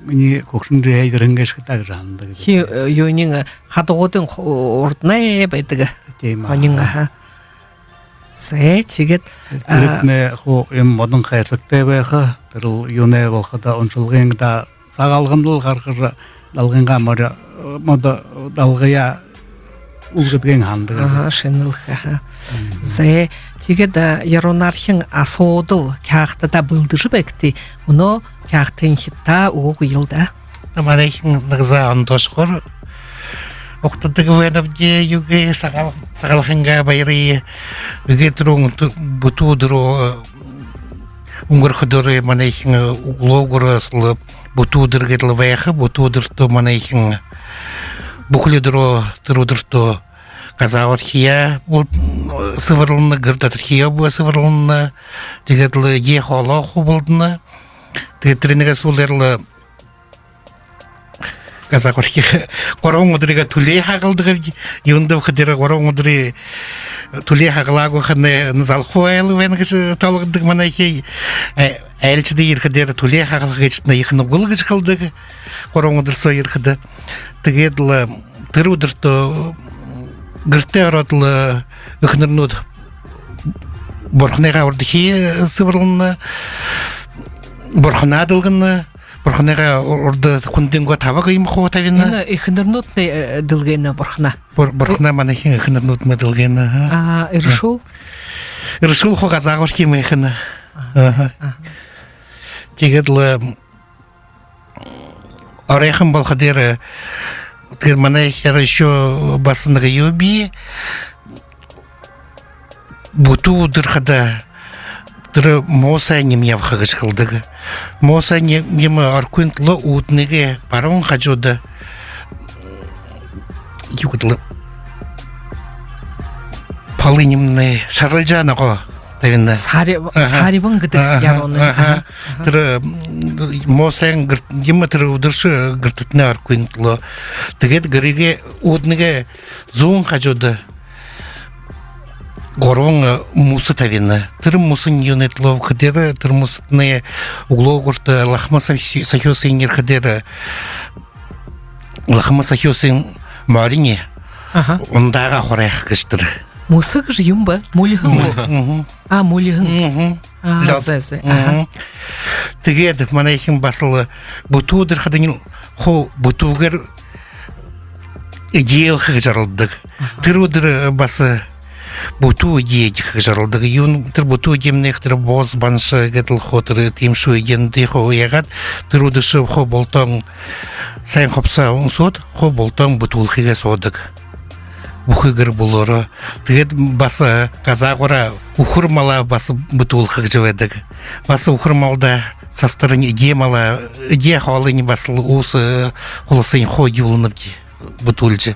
мені көкшін рейдерінге шықтақ жанды. Хи юнинга хадогодын ордна байтыга. Тема. Онинга. Сэ тигет Иритне ху модын қайырсықтай байқы, тұрыл юне болқыда оншылғыңда сағалғындыл қарқыры далғынға моды далғыя улгытген хандыга. Шенилха. Сэ тигет яронархин асоодыл кяхтада былдыжы бекти. Уно кяхтын хитта угу йылда. Манайхин нагза андошкор оқтадығы венабде юге сағалхынға байры үге тұрың бұту дұру ұңғыр қыдыры манайхин ұлоғыры сылып бұту дұргетлі ваяқы бұту дұрту манайхин бұқылы дұру дұрту қазауыр хия сывырлыны ғырдатыр хия бұа сывырлыны дегетлі е хола қу болдыны дегетрінеге сулерлі казакорхи корон удрига туле хагылдыгы юндып хадира корон удри туле хаглагу хане залхоэл венгиш талгдык манайхи элчди ирхадер туле хагылгычна ихны гулгыч кылдыгы корон удр сойырхыды тегедла тырудырто гыртератлы ихнырнуд борхнега урдхи сывырлны борхнадылгыны Бурханага орда хундинго тавага им хотавина. Ина ихнернутны дылгена бурхна. Бурхна манахин ихнернутны дылгена. Иршул? Иршул хо казагошки мехна. Тигедле орехам балхадер тир манахер еще басынга юби буту дырхада Тыры моса немья в хагашкалдыгы. Моса немья аркуинтлы утныге парон хаджода. Югудлы полынемны шарылжаны го. Сарибын гыдык яроны. Тыры моса немья тыры удыршы гыртытны аркуинтлы. Тыгет гыриге утныге зуын хаджода. Горон мусы тавина. Тыр мусын юнетлов хадера, тыр мусытны углогурта лахма сахёсын нерхадера. Лахма сахёсын марине. Ондага хорах кыштыр. Мусык ж юмба, мулихын. Мулихын. Зэзэ. Тыгед манайхин басылы бутудыр хадынил хо бутугер идеял хыжарылдык. Тырудыр басы буту едих жарылдыгы юн тыр буту демнех тыр боз баншы гетл хотыры тимшу егенді хо ягат тырудышы хо болтон сайын хопса унсот хо болтон бутулхиге содык бухыгыр булоры тыгет басы казагора ухурмала басы бутулхыг жыведык басы ухурмалда састырын идемала иде холыни басыл усы холысын хо юлынып бутулжы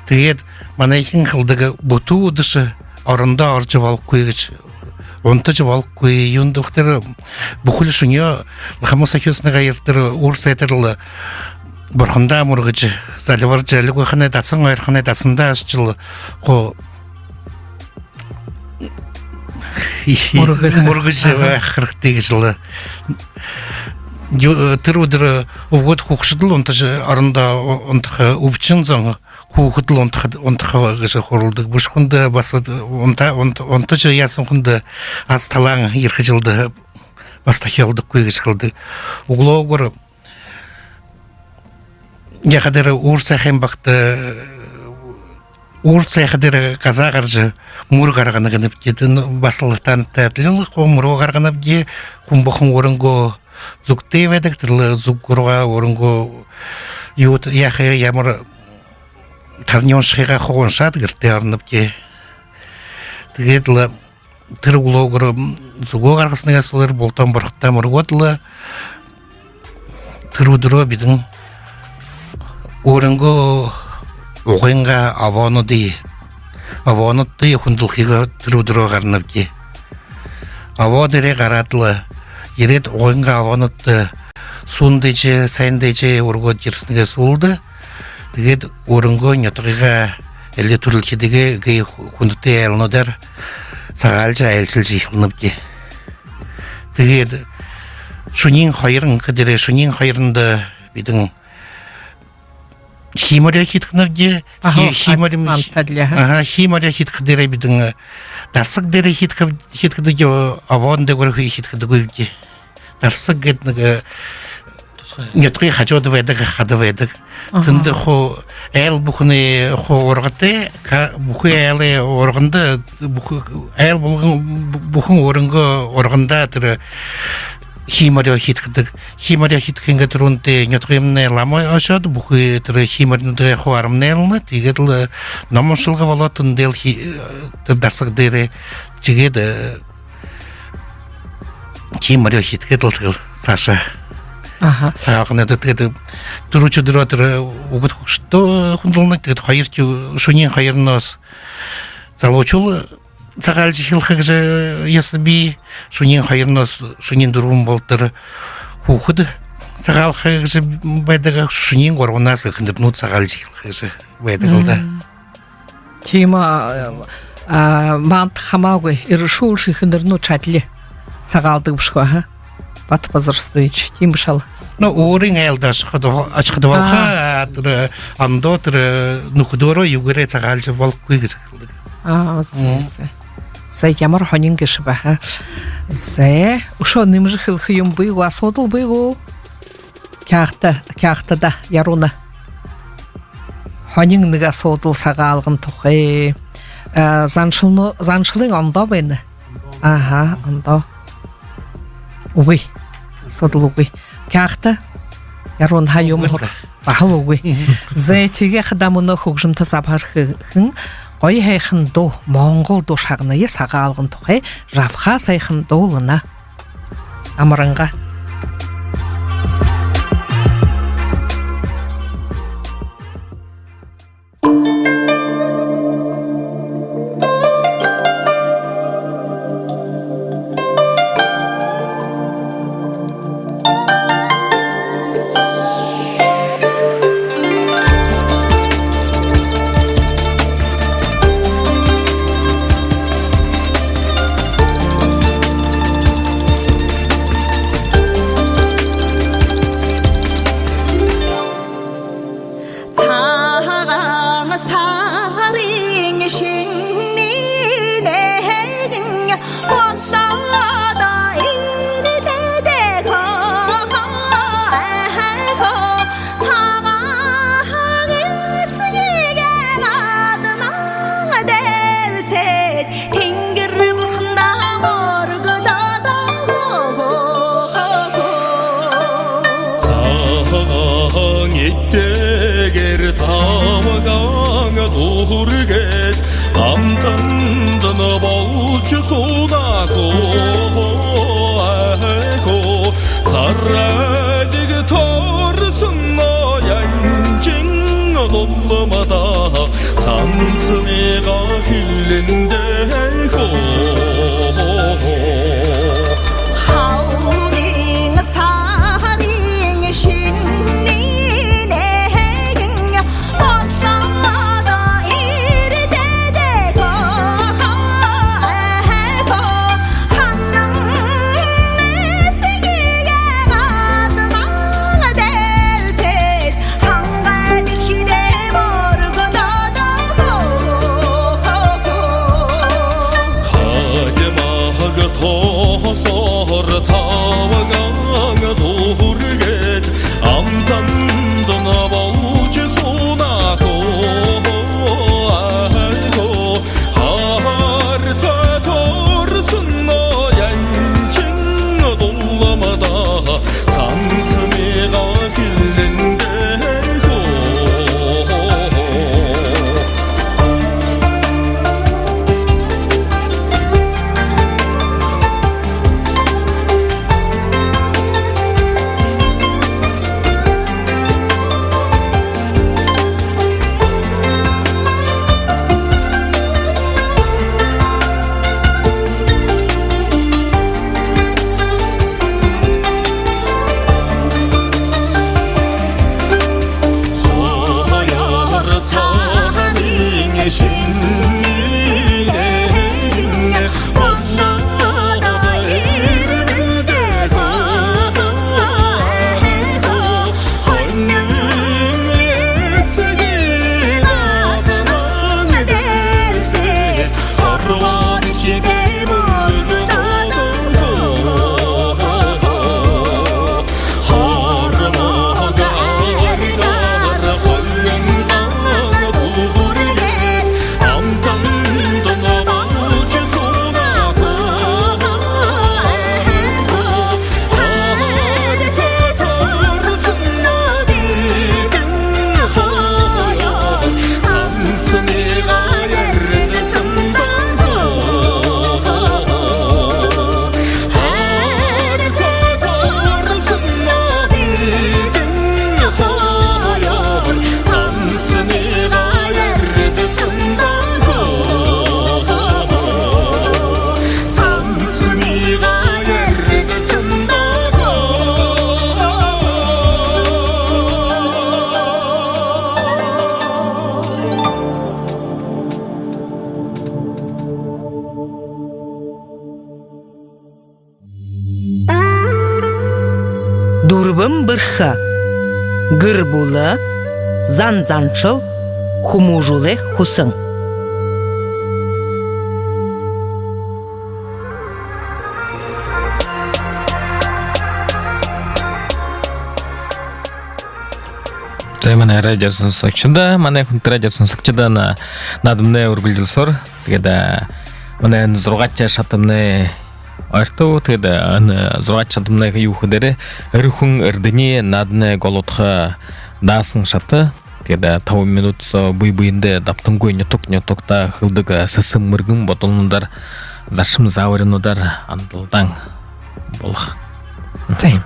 тыгет манайхин кылдыгы буту удышы орында оржывал куйгыч онты жывал куй юндуктары бухулы шуньо лхамы сахёсны гайыртыры урсайтырлы борхында мургычы заливар жалі куйханы датсын айрханы датсында ашчылы ко мургычы хырықтегі жылы тырудыры угод хукшыдыл онтажы арында онтахы увчын заңы хукыдыл онтахы гыжы хорулдык бушкунда басады онтажы ясын кунда асталаң ирхы жылды бастахелдык куйгыч кылды углогор якадыры урсахем бакты урсахадыры казагаржы мур гарганы гынып кетин басылыктан татлыл комур гарганып ге кумбахым орынго зуктей ведек тырлы зуккурга орынго ют яхы ямыр тарнён шыга хогоншат гыртярнып ке тыгетлы тыргулогыр зуго гаргысына солар болтон борхта мурготлы тырудро бидин орынго огенга авоноди авонотты хундулхига тырудро гарнып ке аводере гаратлы Ерет ойынға аванытты сундече, сайндече оргот жерсінге суылды. Тегет орынго нетіға әлі түрілкедегі гей хундыты әлінодар сағалжа әлсіл жиылынып де. Тегет шунин хайрын кадере шунин хайрында бидин химаря хиткнавде химарим химаря хиткдере бидин дарсак дере хиткдеге авон де гор хиткдеге дарсак гетнеге нетри хажодведег хадведег тынды хо эл бухны хо оргате бухы эле органда эл бухын орынга органда тир химаря хиткенге турунте нетримне ламой ашад бухы тир химарнде хоармнелны тигел намошылга волатын дел дарсак дере жигеде химаря хиткедл Саша Сағын әдетті тұручы дұратыры ұғыт құшты құндылынық деді қайырты шунен қайырыныз залочулы сағалжы хилхағжы есіби шунен қайырыныз шунен дұруын болдыры құқыды сағал қайыржы байдығы шунен қорғыназ үкіндіп нұт сағалжы хилхағжы байдығылда Тема мант хамауы иршул шихындыр нұт чатлі сағалдығы бұшқа Бат базарстыч, тим бышал. Ну, орин элда ашхадвалха, андо нухдоро югре цагалжы волк күйгіз. Зай ямар хонин гешба. Зай, ушо нимжы хилхиюм быйгу, асодыл быйгу. Кяхта да, яруна. Хонин ныга асодыл сағалғын тухай. Заншылың андо бәйні. Андо. Уй, содылуй. Кяхта, ярон хайумор, бахалуй. Зайтиге хадамуны хugжымты сабархын, қой хайхын до, моңғол до шағынайы саға алғын тұқай, жавха сайхын долына. Амырынға. Дурбым бырха. Гыр булы, зан-заншыл, хумужулы хусың. Це мене радіосын сокчыда, мене күнт радиосын сокчыда надымны ургулдыл сор. Тегеда мене зургатча шатымны арту, тегеда зургатча шатымны юхыдыры ырхун ырдыни надны голотха дасын шаты. Тегеда 10 минут со буй-буйынды даптынгой неток-нетокта хылдыга сысым мыргын ботонундар зашым заурынудар андылдан болох. Займ.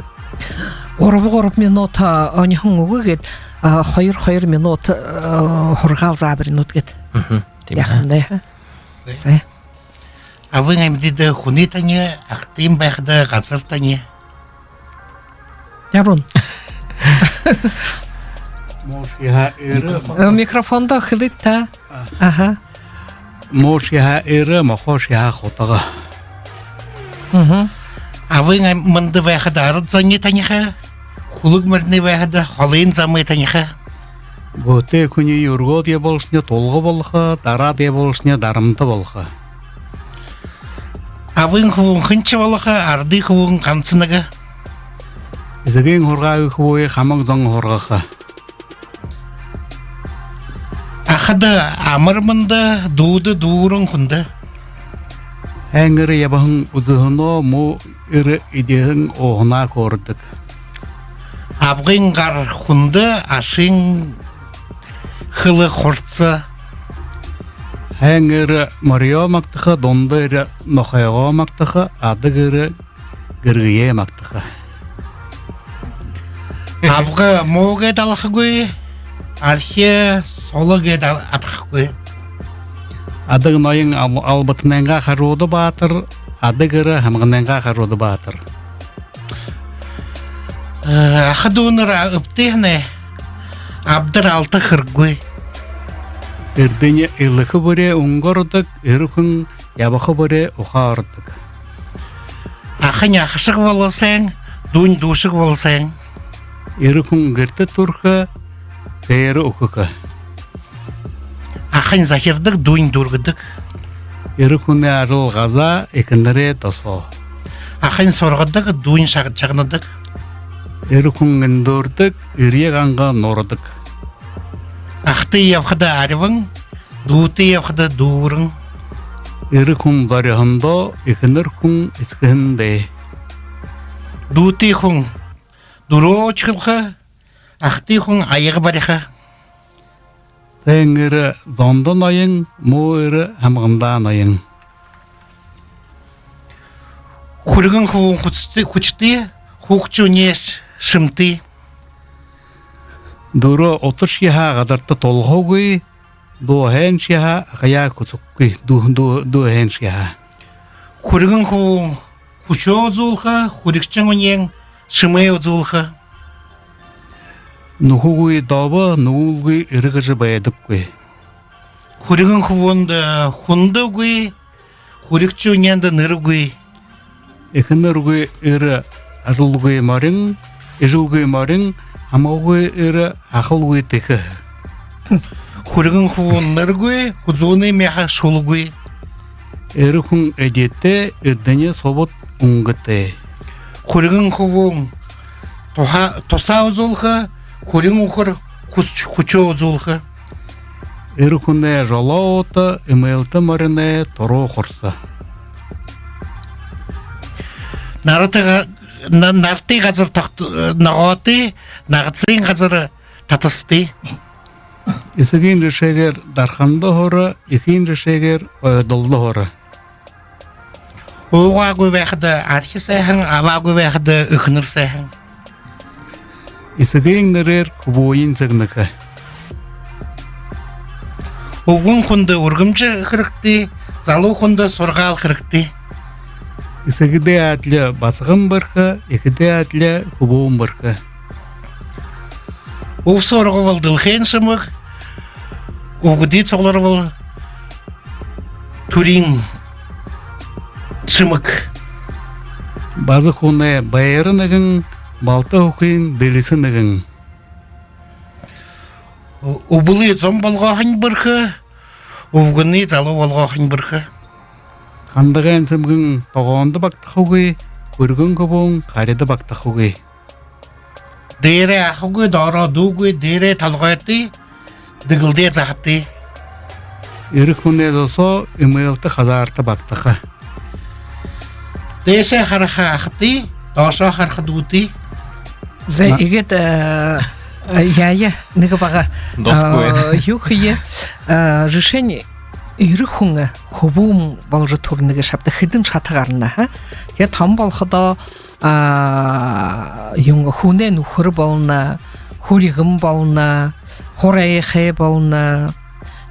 Орып минут аныхын угыгет. Хайыр минут хоргал забыр минут гет. Яхындай. Сай. А вы наймдиде хунитане, ахтим бахда гацыртане. Ярун. Мошиха эрэ Микрофонда хылытта. Ага. мошиха эрэ мохошиха хотага. А вы наймды бахда арыдзане таниха. Хулуг мөрне бахда халын замы таниха. Готе күні юрго дие болышне толғы болха, дара дие болышне дарымты болха. А вы хынчы болха, арды хун канцыныга. Изеген хорга үхвой хамаг зон хоргаха. Ахада амырмында дуды дуурын хунда. Әңгірі ябахын ұзығыно му үрі идеғын оғына көрдік. Абгын гар хунда ашын хылы хорца. Әңгірі Марио мақтықы, донды үрі Нохайға мақтықы, адық үрі Гіргіе мақтықы. Абга моге далхы гой, архе солыге атхы гой. Адық нойын албытынанға қаруды батыр, адық үрі хамғынанға қаруды батыр. Ахадуныр ыптыхне, абдыр алты хыргой. Үрдіне илықы бұре ұңғырдық, үрікін ябақы бұре ұқардық. Ахын яқшық болсаң, дуын душық болсаң. Үрікін гірті тұрқы, бәрі ұқықы. Ахын захирдық, дуын дұргыдық. Үрікін ажыл ғаза, екіндірі тосо. Ахын сорғыдық, дуын шағыдық. Үрікін үндірдік, үрие ғанға нордық. Ахты явқыда арывың, дуыты явқыда дуырың. Үрікін дарығында, екінір күн іскігінде. Дуыты хүн дуро чықылға, ахты хүн айығы барыға. Тәң үрі зондан айың, му үрі хамғындан айың. Хургын хүн құчты, хуқчу неш шымты. Дұры 30 шиға ғадарты толғауғый, дуһен шиға ғая күцуккүй, дуһен шиға. Хургын хүн хучо зулға, хурикчың өнең шымай зулға. Нухуғый добы, нуылғый үрігіжі байадыққый. Хургын хүнді хунды гүй, хурикчу өнеңді ныргүй. Екінірғый үрі ажылғый марың, ежілғый марың, амауғый үрі ақылғый текі. Хургын хүн ныргүй, худзуны меха шулгүй. Үрі күн әдетті үрдіне событ ұңғыты. Хургын хүн тоса зулға, хургын ұқыр хучо зулға. Үрі күнне жала оты, үмелті марыне тору құрса. Нарты ғазыр нағаты, нағытсың ғазыр татысты. Исігін решегер дарханды хоры, икін решегер ойдылды хоры. Оға көбәқді архи сәйхің, ава көбәқді үхінір сәйхің. Исігін нерер күбойын зігнікі. Оғын құнды ұргымчы қырықты, залу құнды сорғал қырықты. Исігіде әтлі басығын бұрқы, екіде әтлі күбойын бұрқы. Оғы сорғы бол дылхен шымық, оғыды соғлар бол турин шымық. Базы құны байырынығын, балта хукин делисенеген Убылы зом болгохан бырхы, увгыны залы болгохан бырхы. хандаган сымгын тогонды бактахуги көргөн кобон кареда бактахуги Дере ахугы дора дугы дере талгайты, дыгылде захты. ирихуне досо имейлта хазарта бактаха Десе хараха ахты, доша харха дути. Зе игет яя нигабага Доскуэ. юхие решение ирхунга хубум болж турныг шавда хэдэн шатгарна ха. Тэгээ том болоходоо юм хүнээ нөхөр болно, хүригэн болно, хурайхэ болно.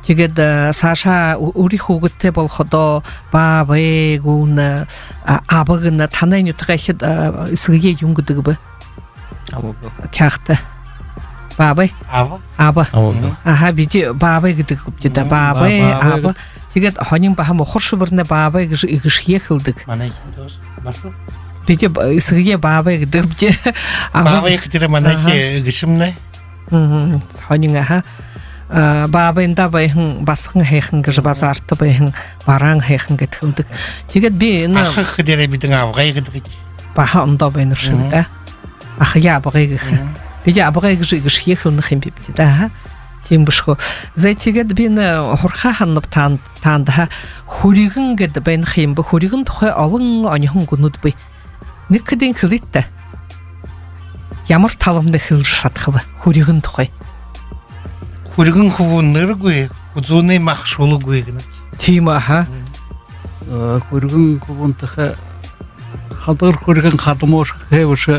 Тэгээд саша өөрийнхөө хөвгөттэй болоходоо баабэ гүн абагна танай нутгаа ихэд эсгээ юм гэдэг бэ. Кяхта баабэ Ава. аба Ава. аха бити баабэ гэдэг үгтэй баабэ аба тэгээд хонин баха мохор шүбэрнэ баабэ гэж игш ехэлдэг Манай хинтор. Басы. бити эсгээ баабэ гэдэг бити Баба ихтер манай гишмнэ. хонин аха баабэнда байхан басхан хайхан гэж базаарт байхан бараан хайхан гэдэг. Тэгээд би энэ Ах дээрээ бидэн авгай гэдэг. баха ондоо байна шүү дээ. Ах яа багыг би яа багыг гэж хийхэлнэх юм би да. Тийм бишгүй. За тэгээд би энэ хурхаа ханав таанда хүригэн гэд байна юм бэ. Хүригэн тухай олон оньхон гүнүүд бай. Нэг хэдийн хэлэлтэ. Ямар таламд хэлж шатах вэ? Хүригэн тухай. Хүргэн хөвөн нэргүй, үзүүний мах шулгүй гэнэ. Тийм аха. хүргэн кобонтаха хадар хүргэн хадмош хэвш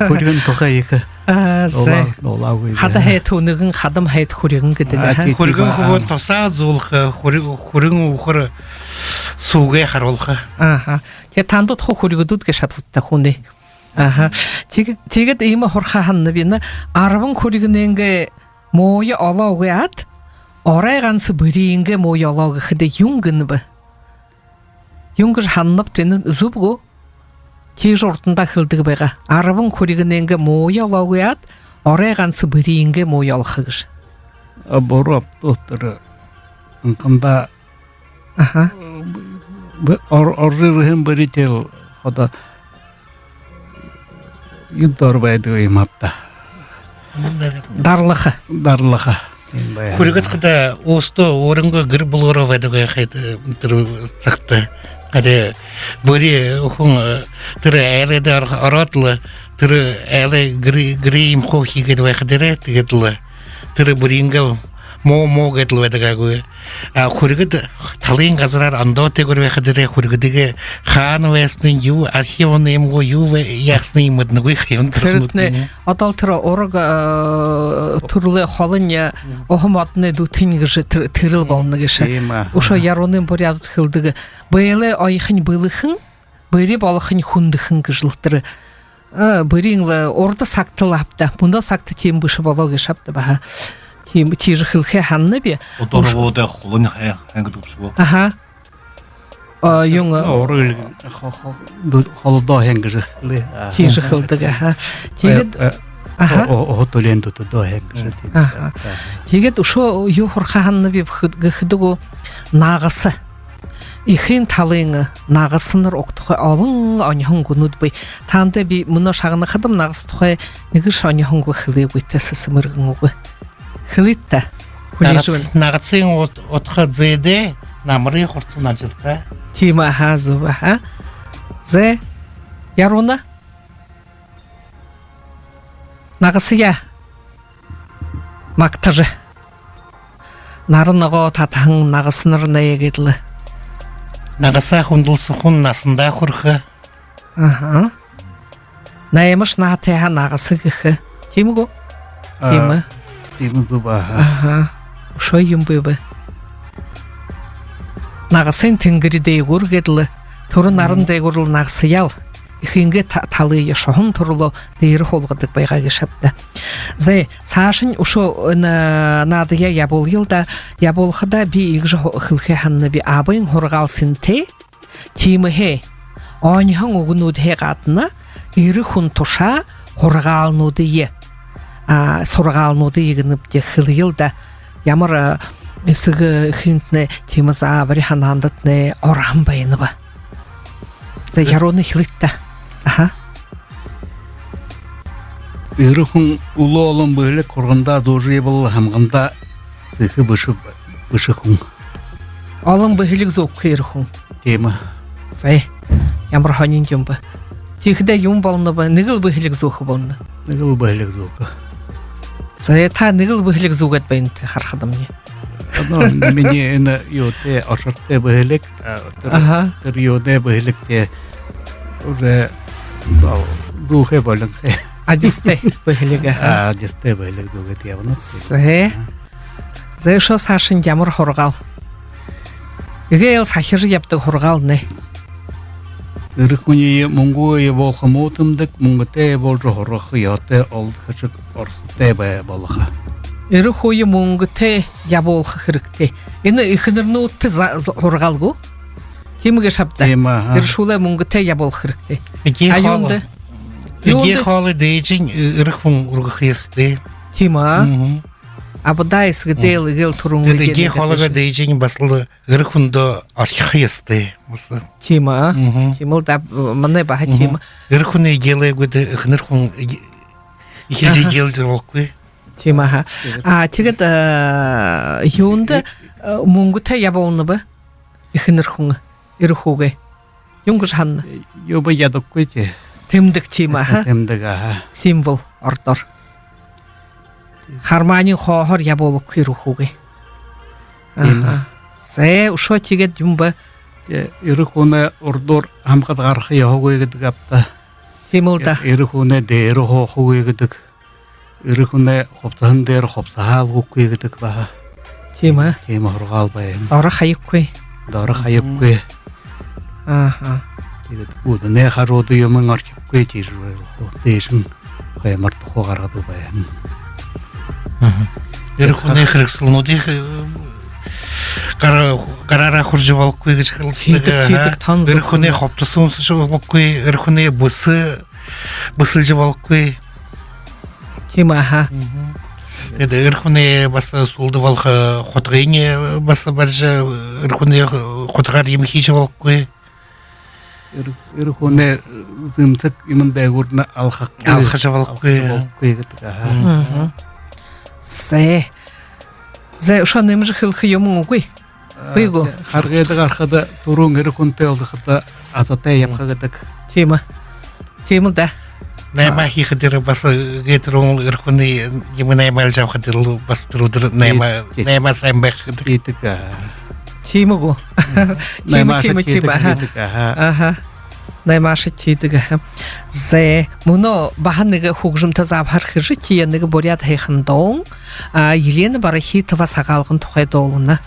хүргэн тухай их За нолаагүй хада хайт үнэгэн хадам хайт хүргэн гэдэг аха. Хүргэн хөвөн тусаа зуулах, хүргэн үхэр сүүгээ харуулах. Аха. Тэгээ тандууд хүргэдүүд гэж шавсдаг хүнээ. Аха. Тэгээд ийм хурхаа ханна би 10 хүргэнэнгэ мой олоогяд орой ганц бэрингэ мой олоо гэхэд юм гэн бэ. Юм гэж ханнав тэн зүбгөө тийш урдандаа хэлдэг байгаа. 10 хүргэнэнгэ мой олоогяд орой ганц бэрингэ мой олох гэж. бороо дотор анканда Аха. оррырэм бэрител хода юдор байдаг юм апта Дарлаха. дарлаха тийм бай Хүргэт хада өстө өрөнгө гэр булгороо байдаг яхад тэр цагта. Аре бори хүн тэр айлдар оротл тэр айлай грим хохигэд байхдэрэ тэгэдл тэр борингэл мо гэдл байдагаагүй. Хүргэт талын газараар андоотэй гөр байхдэрэ хүргэдэгэ хаан вэсний юу архивны юмгүй юу ясны юм мэднэгүй юм Тэрнэ одоо тэр ураг төрлөө холон охом одны дүтин гэж тэрэл болно гэж. Тийм аа. Ушо яруны буряд хэлдэг. Бэлэ ойхын бэлхэн bëри болохын хүндхэн гэж л тэр бэрийн урд сагтал авта. Бүндэ сагт тийм биш болоо гэж авта баа. Тийм тийрхэлхэ ханна би. Одоргоодэ холны хангад гэвшгүй. Аха. Юм орыг холдоо хэнгэж лээ тийрхэлдэг аха. Тэгээд аха. хотолен доо хэнгэж тийм Тэгээд ушо юу хурхаа ханна би гэхдэг наагас ихэн талын наагас нар огтхой олон оньхон гүнүүд бай. Таанд би мөнө шагнахад наагас тухай нэг ш оньхон гүхлээгүйтэс мэргэн үгүй. Хлитта. Нагацын утха зэдэ намрын хурцсан ажилтай. Тийм аха зүв аха. Зэ яруна нагасya мактаж нарнаго татхан нагаснар нэгэдл. Нагасаа хүндэлсэн хүн насандаа хүрхэ. Аха. Наймаш наатай ха нагас гэх. Тийм үү? Тийм ээ. тийм зүба Аха. Ушо юм бэ? Нагасын тэнгэр дээгүр гэдэл төрн наран дээгүр л нагас яв. Их ингээ талыг шохон төрлөө дээр хулгадаг байгааг шавда. Зэ цаашин ушо наадя ябуулгилда ябуулхада би игж хөлхэ ханна би абын хургаалсын те тимхэ оньхон өгнүүд хэ гадна ирэх хүн туша хоргаалнуды е. Соргаалнуды егініп де хылылда. Ямар сығы хүнтіне теміза бір ханандытны орам байыны ба. За яроны хылытта. Ирхун улы олым бөлек корганда дожи был хамганда сыхы бышыкун. Олым бөхілік зоқ күйірхун. Тема. Сай, ямар ханин жумба. Тихде юм болны ба, нигыл бөхілік зоқы болны. Нигыл бөлек зоқы. Сай, та нигыл бөхілік зоғат байынты харқадамне. Мені ені йоте ашырте бөлек, тір йоте бөлек те уже духе болын. Адисте бөхілігі. Адисте бөлек зоғы тевіні. Сай, зай шо сашын ямар хорғал. Үге ел сахиры япты хорғал не. Ирхуни мунгуе волхамутымдык, мунгуте болжы хорғы йоте олды хычык орсыте бая болыға. Ирі хойы мұңгыте яболқы қырыкте. Ені үхінірні ұтты хорғалғу? Теміге шапта. Ирі шулай мұңгыте яболқы қырыкте. Эге халы дейжин ирхун ургахисты. Тема. Абыдай сгидел игел турун. Эге халыга дейжин басылы ирхунда архихисты. Тема. Темыл да мане баха тема. Ирхун егеле гуде ирхун ихилжи гелжи волкуй. Тема. Тигет юнда мұңгыте яболны ба? Ихінірхуңы. Ирхуге. Юнгыш ханны. Юба ядық көйте. Темдік тема. Темдік, Символ ордор. Харманин хоғыр яболық күйрухуге. Сәй, ұшо тегет юмба. Ирхуне ордор хамқад ғарқы яғуы егідік апта. Темілда. Ирхуне дейрі хоғуы егідік. Ирхуне қоптағын дейрі қоптағал ғуқы егідік баға. Тема. Тема ұрғал байын. Дары қайып көй. Дары қайып көй. Уды не қаруды емін аркеп көй тейжі дейшін қаймарты қоғарғады байын. Ирхуне хриксылнуды карара хуржы волкуй Тейдік танзы. Ирхуне хоптысынсы волкуй, ирхуне бысылжы волкуй. Тема. Ирхуне баса сулды волха хотғыне баса баржа, ирхуне хотғар емхичі волкуй. Ирхуне зымтык имандай көрді Алхажа волкуй. Сәй. Зәй ұша немжі қылқы емің ұғый. Бұйғы. Қарғайды қарқада тұрың ирхунте олдықыда ататай япқағыдық. Тема. Темілда. Найма хихадыры баса гетерон ирхуне емі найма әлжау хадырлы бастырудыр найма саймбай хадыр. Етік. Тема ғу. Тема. Наймашы тейдігі. Зәй, мұны бағаныға хуғжымта забхар хыжы тиенігі боряд хайхындауң, елені бары хейтіва сағалғын тұқайды олыны.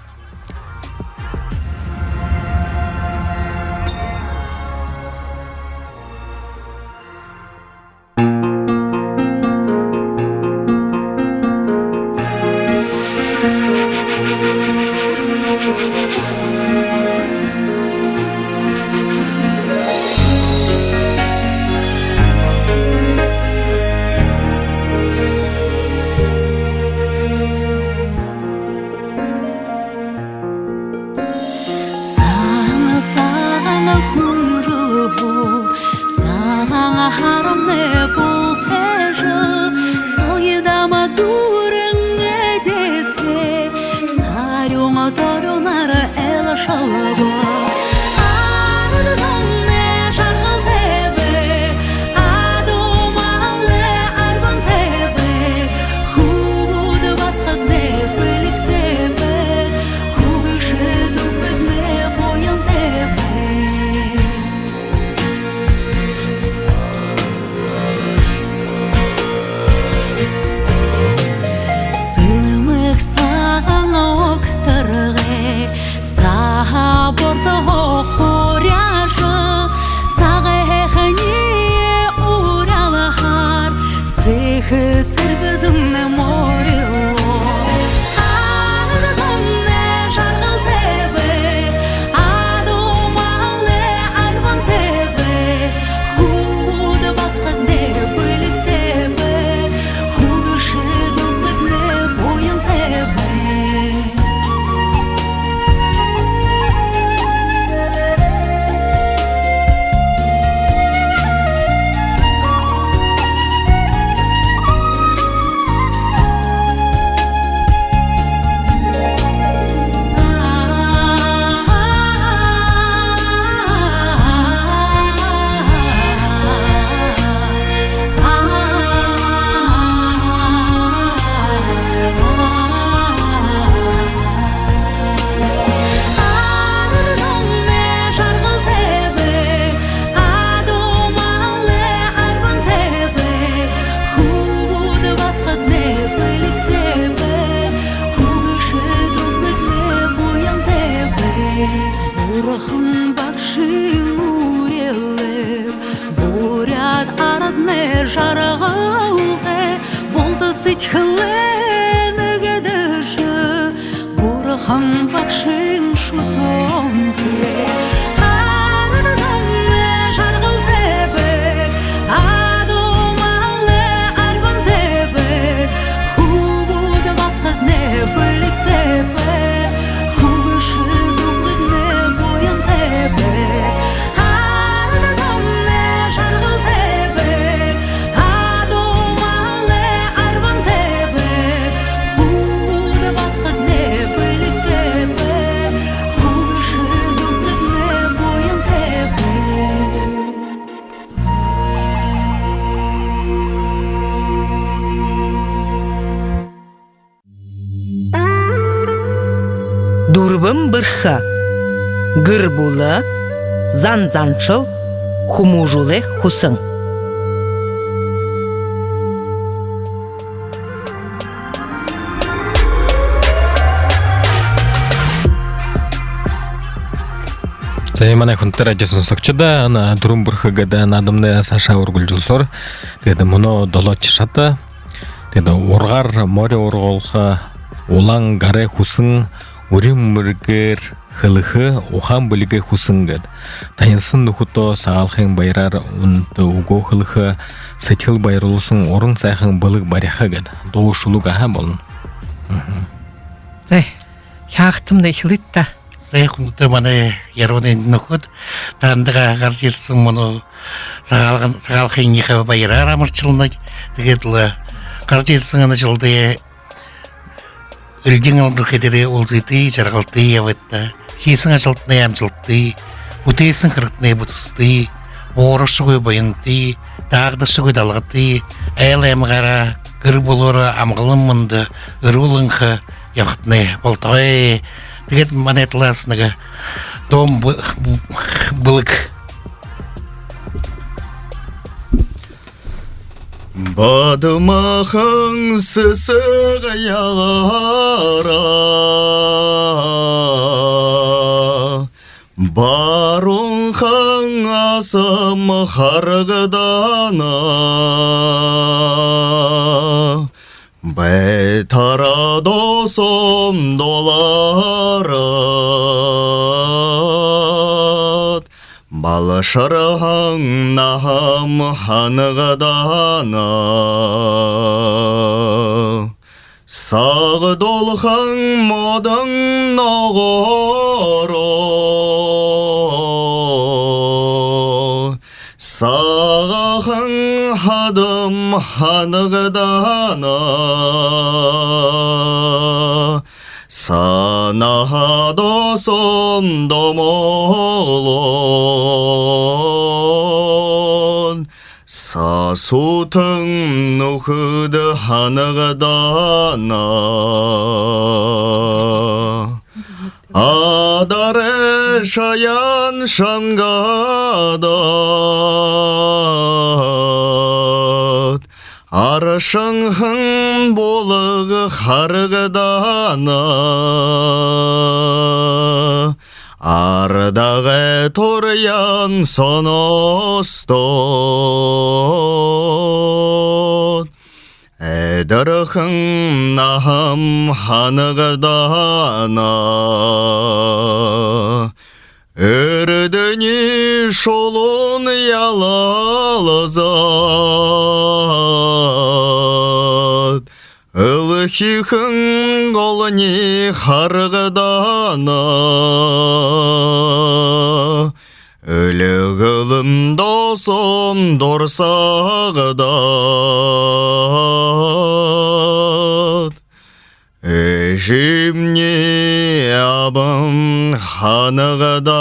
жарғалды болды сетхіліні кедіші бұрыхан бақшың шутонды арынызамны жарғыл тебе адумалы арбан тебе хубуды басқат не білік тебе хубышы дуғлыд не боян тебе арынызамны жарғыл тебе адумалы арбан тебе хубуды басқат не білік тебе хубышы дуғлыд не боян тебе Дурбым бырха, гыр булы, зан-заншыл, хумужулы хусың. Займана хунтер радиосын сокчуда, ана дурум бұрхыгада надымны Саша Ургулжулсор, деді мұны долот чышаты, деді орғар море орғолға, олаң гаре хусың, урим мұргер хылығы охан білігі хусың гад. Тайынсын нұхуто сағалхың байрар ұнты уго хылығы сетхил байрулысың орын сайхың білік баряха гад. Доу шулуға ха болын. Зай, яқтымны хилитта. Сайхунды мане яронен нөхөд тандыға қаржелсің мұны сағалқын ниқы байырар амырчылына дегедлі қаржелсің аны жылды үлден алдыр кедері олзыды жарғалды яветті хесің ажылтыны амжылды бұтейсің қырықтыны бұтысты боры шығой бойынды дағды шығой далғыды әйл әмғара гір болыры амғылым мұнды үрулыңқы явықтыны болтағай дегет манетласыныға дом бұлық Бадымахың сысыға яғара Барунхың асым харғыдана Бәйтара досым доларат Балашарғың нахам ханығадана Сағы долғың модың нағоро Сағың хадым ханығадана Сана досым домолон Сасутың нұхыды ханығадана Адаре шаян шамгадат Аршыңхың болығы харғыдана Ардағы торян соностот Әдірхің нахам ханығыдана Үрдіні шолун ялалызат Үлхихің қолыни харғыдана Үлігілім досым дорсағыдат Эжімне абым ханығыдана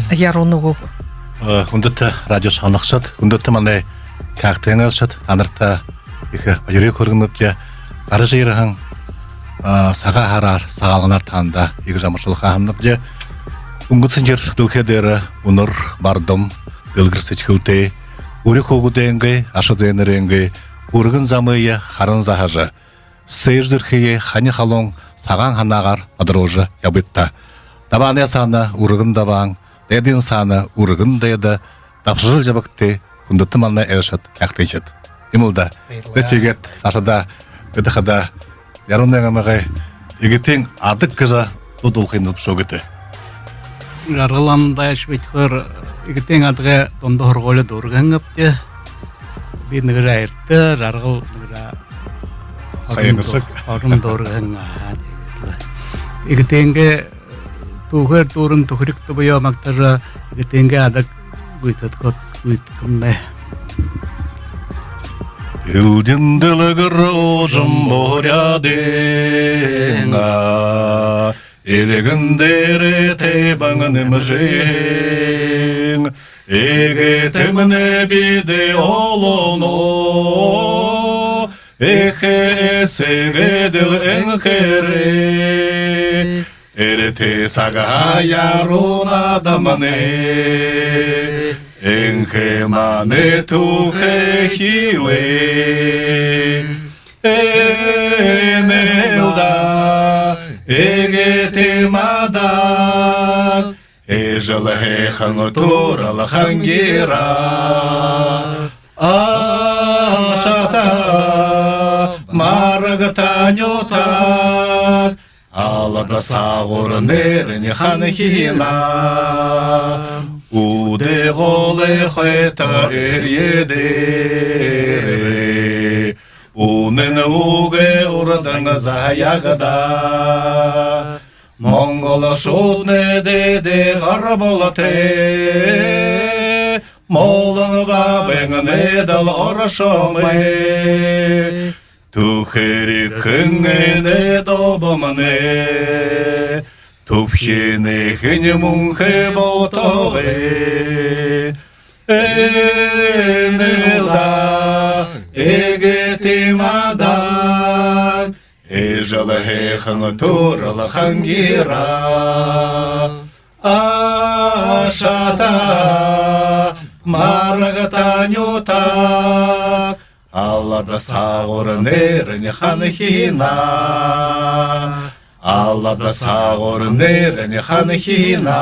Яронугу. Хүндэтэ радио шанахшат, хүндэтэ манай кактенэлшат анарта их ажиры көргөнөпчө аржыйрхан сага хараар сагалганар таанда их жамырчылыкка хамнапжы унгутсын жер дылхедер унур бардым гылгырсычкылты ури когуденге ашызенеренге ургын замыя харын захажы сейждірхeye хани халон саған ханағар адырожы ябытта. Табаны саны урығын дабаң, дәдін саны урығын дәді, тапшырыл жабықты күндітті малына әшіт кәқтейшіт. Имылда, ретегет, сашада, өдіқада, ярынның амағай, егетен адық кыжа ұдыл қиынып шоғыты. Жарғыланда шветқыр егітен адыға тонды хорғолы дұрғын өпте. Bir nıgıra ertti, жарғыл nıgıra Orun dұрғын. Егітенге туғыр турын тұхырық тұбы ямақтары егітенге адық бұйтыт қот бұйткымды. Илденділігір ұжым борядыңа, елігіндері тейбаңын мүжің, егетіміне биде олуну, эхесегеділ әңкері, Эрете сага яруна дамане, энхе мане тухе хиле. Энелда, эгете мада, эжеле хангутура лахангира. Ашата, марагатанюта, Алада сағыр неріне ханхина, Уде голе хета ерьедері, Унын уге ұрдың заягда, Монгола шудны деде ғарболаты, Молын бабың недал оршомы, Тухери кынгене добамане, Тупхене хене мунхе болтоге, Энелда, эгетимада, Эжалахе хангатура хангира, Ашата, марагатанюта, Аллада сағыр неріне ханхина, Аллада сағыр неріне ханхина,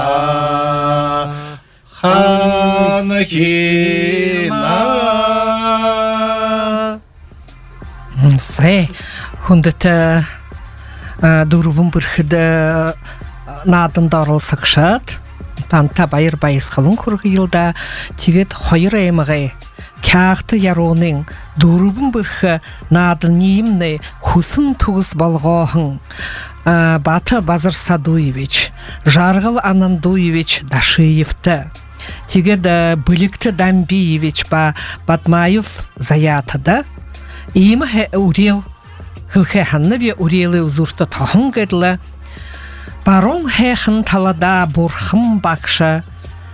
ханхина. Се, хүндэт дұрубын бірхіді надын дарыл сақшат, танта байыр байыз қалын көргі елда, тегет қойыр әйміғай, Кяхты яроның дұрубын бірхі надынейімні хусын туғыз балғағын. Баты Базар Садуевич, Жарғыл Анандуевич Дашиевті. Тегед Білікті Дамбиевич Батмаев Заятыды. Иймі урел, хылхе ханны бе урелі ұзұрты тағын кәділі. Барон хэхын талада бұрхым бақшы,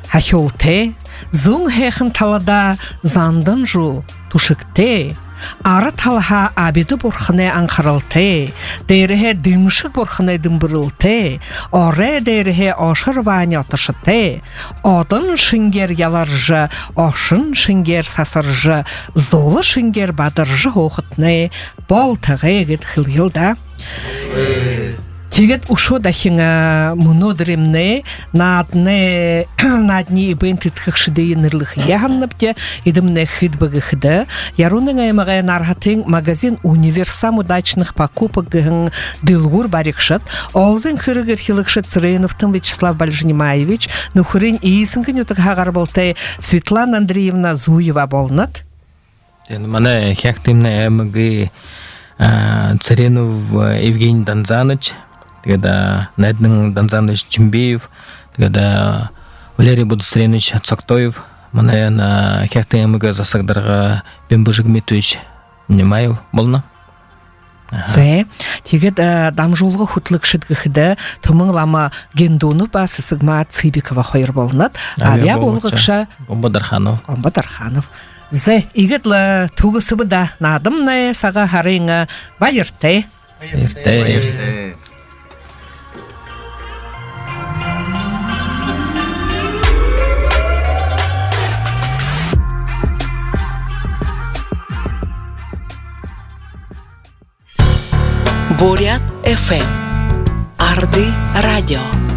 хахолте, Зун хэхын талада зандын жу тушыкте, ары талха абиды бурхыне анқарылте, деріхе дымшық бурхыне дымбырылте, оре деріхе ошыр ваня отышыте, одын шынгер яларжы, ошын шынгер сасыржы, золы шынгер бадыржы хоқытне, бол тіғе егет хылгылда. Тегет ушо дахинга монодремне надне ибентит хшидейнерлих ягамнапте идемне хидбагыхда ярунга ямага нархатин магазин универсам удачных покупок дылгур барикшат олзен хырыгыр хилыкшат Цыреновтын Вячеслав Бальжнимаевич нухрин исингенютак хагарбалте Светлана Андреевна Зуева болнат. Мана хяктимне эмги Цыренов Евгений Донзаныч, тогда Недный Донзанович Чимбеев, тогда Валерий Будусренович Цоктоев, мана на хяктимга засагдарға Бембыжик Митович Немаев болна. Зе, тегет дамжолғы хутлықшыд гіхді тұмың лама гендону ба сысыгма Цыбикова қойыр болнат. Авиа болғықша Комбадарханов. Зе, игетлі туғысы бұда надымны саға харыңы байырты. Бурят ФМ. Арды радио.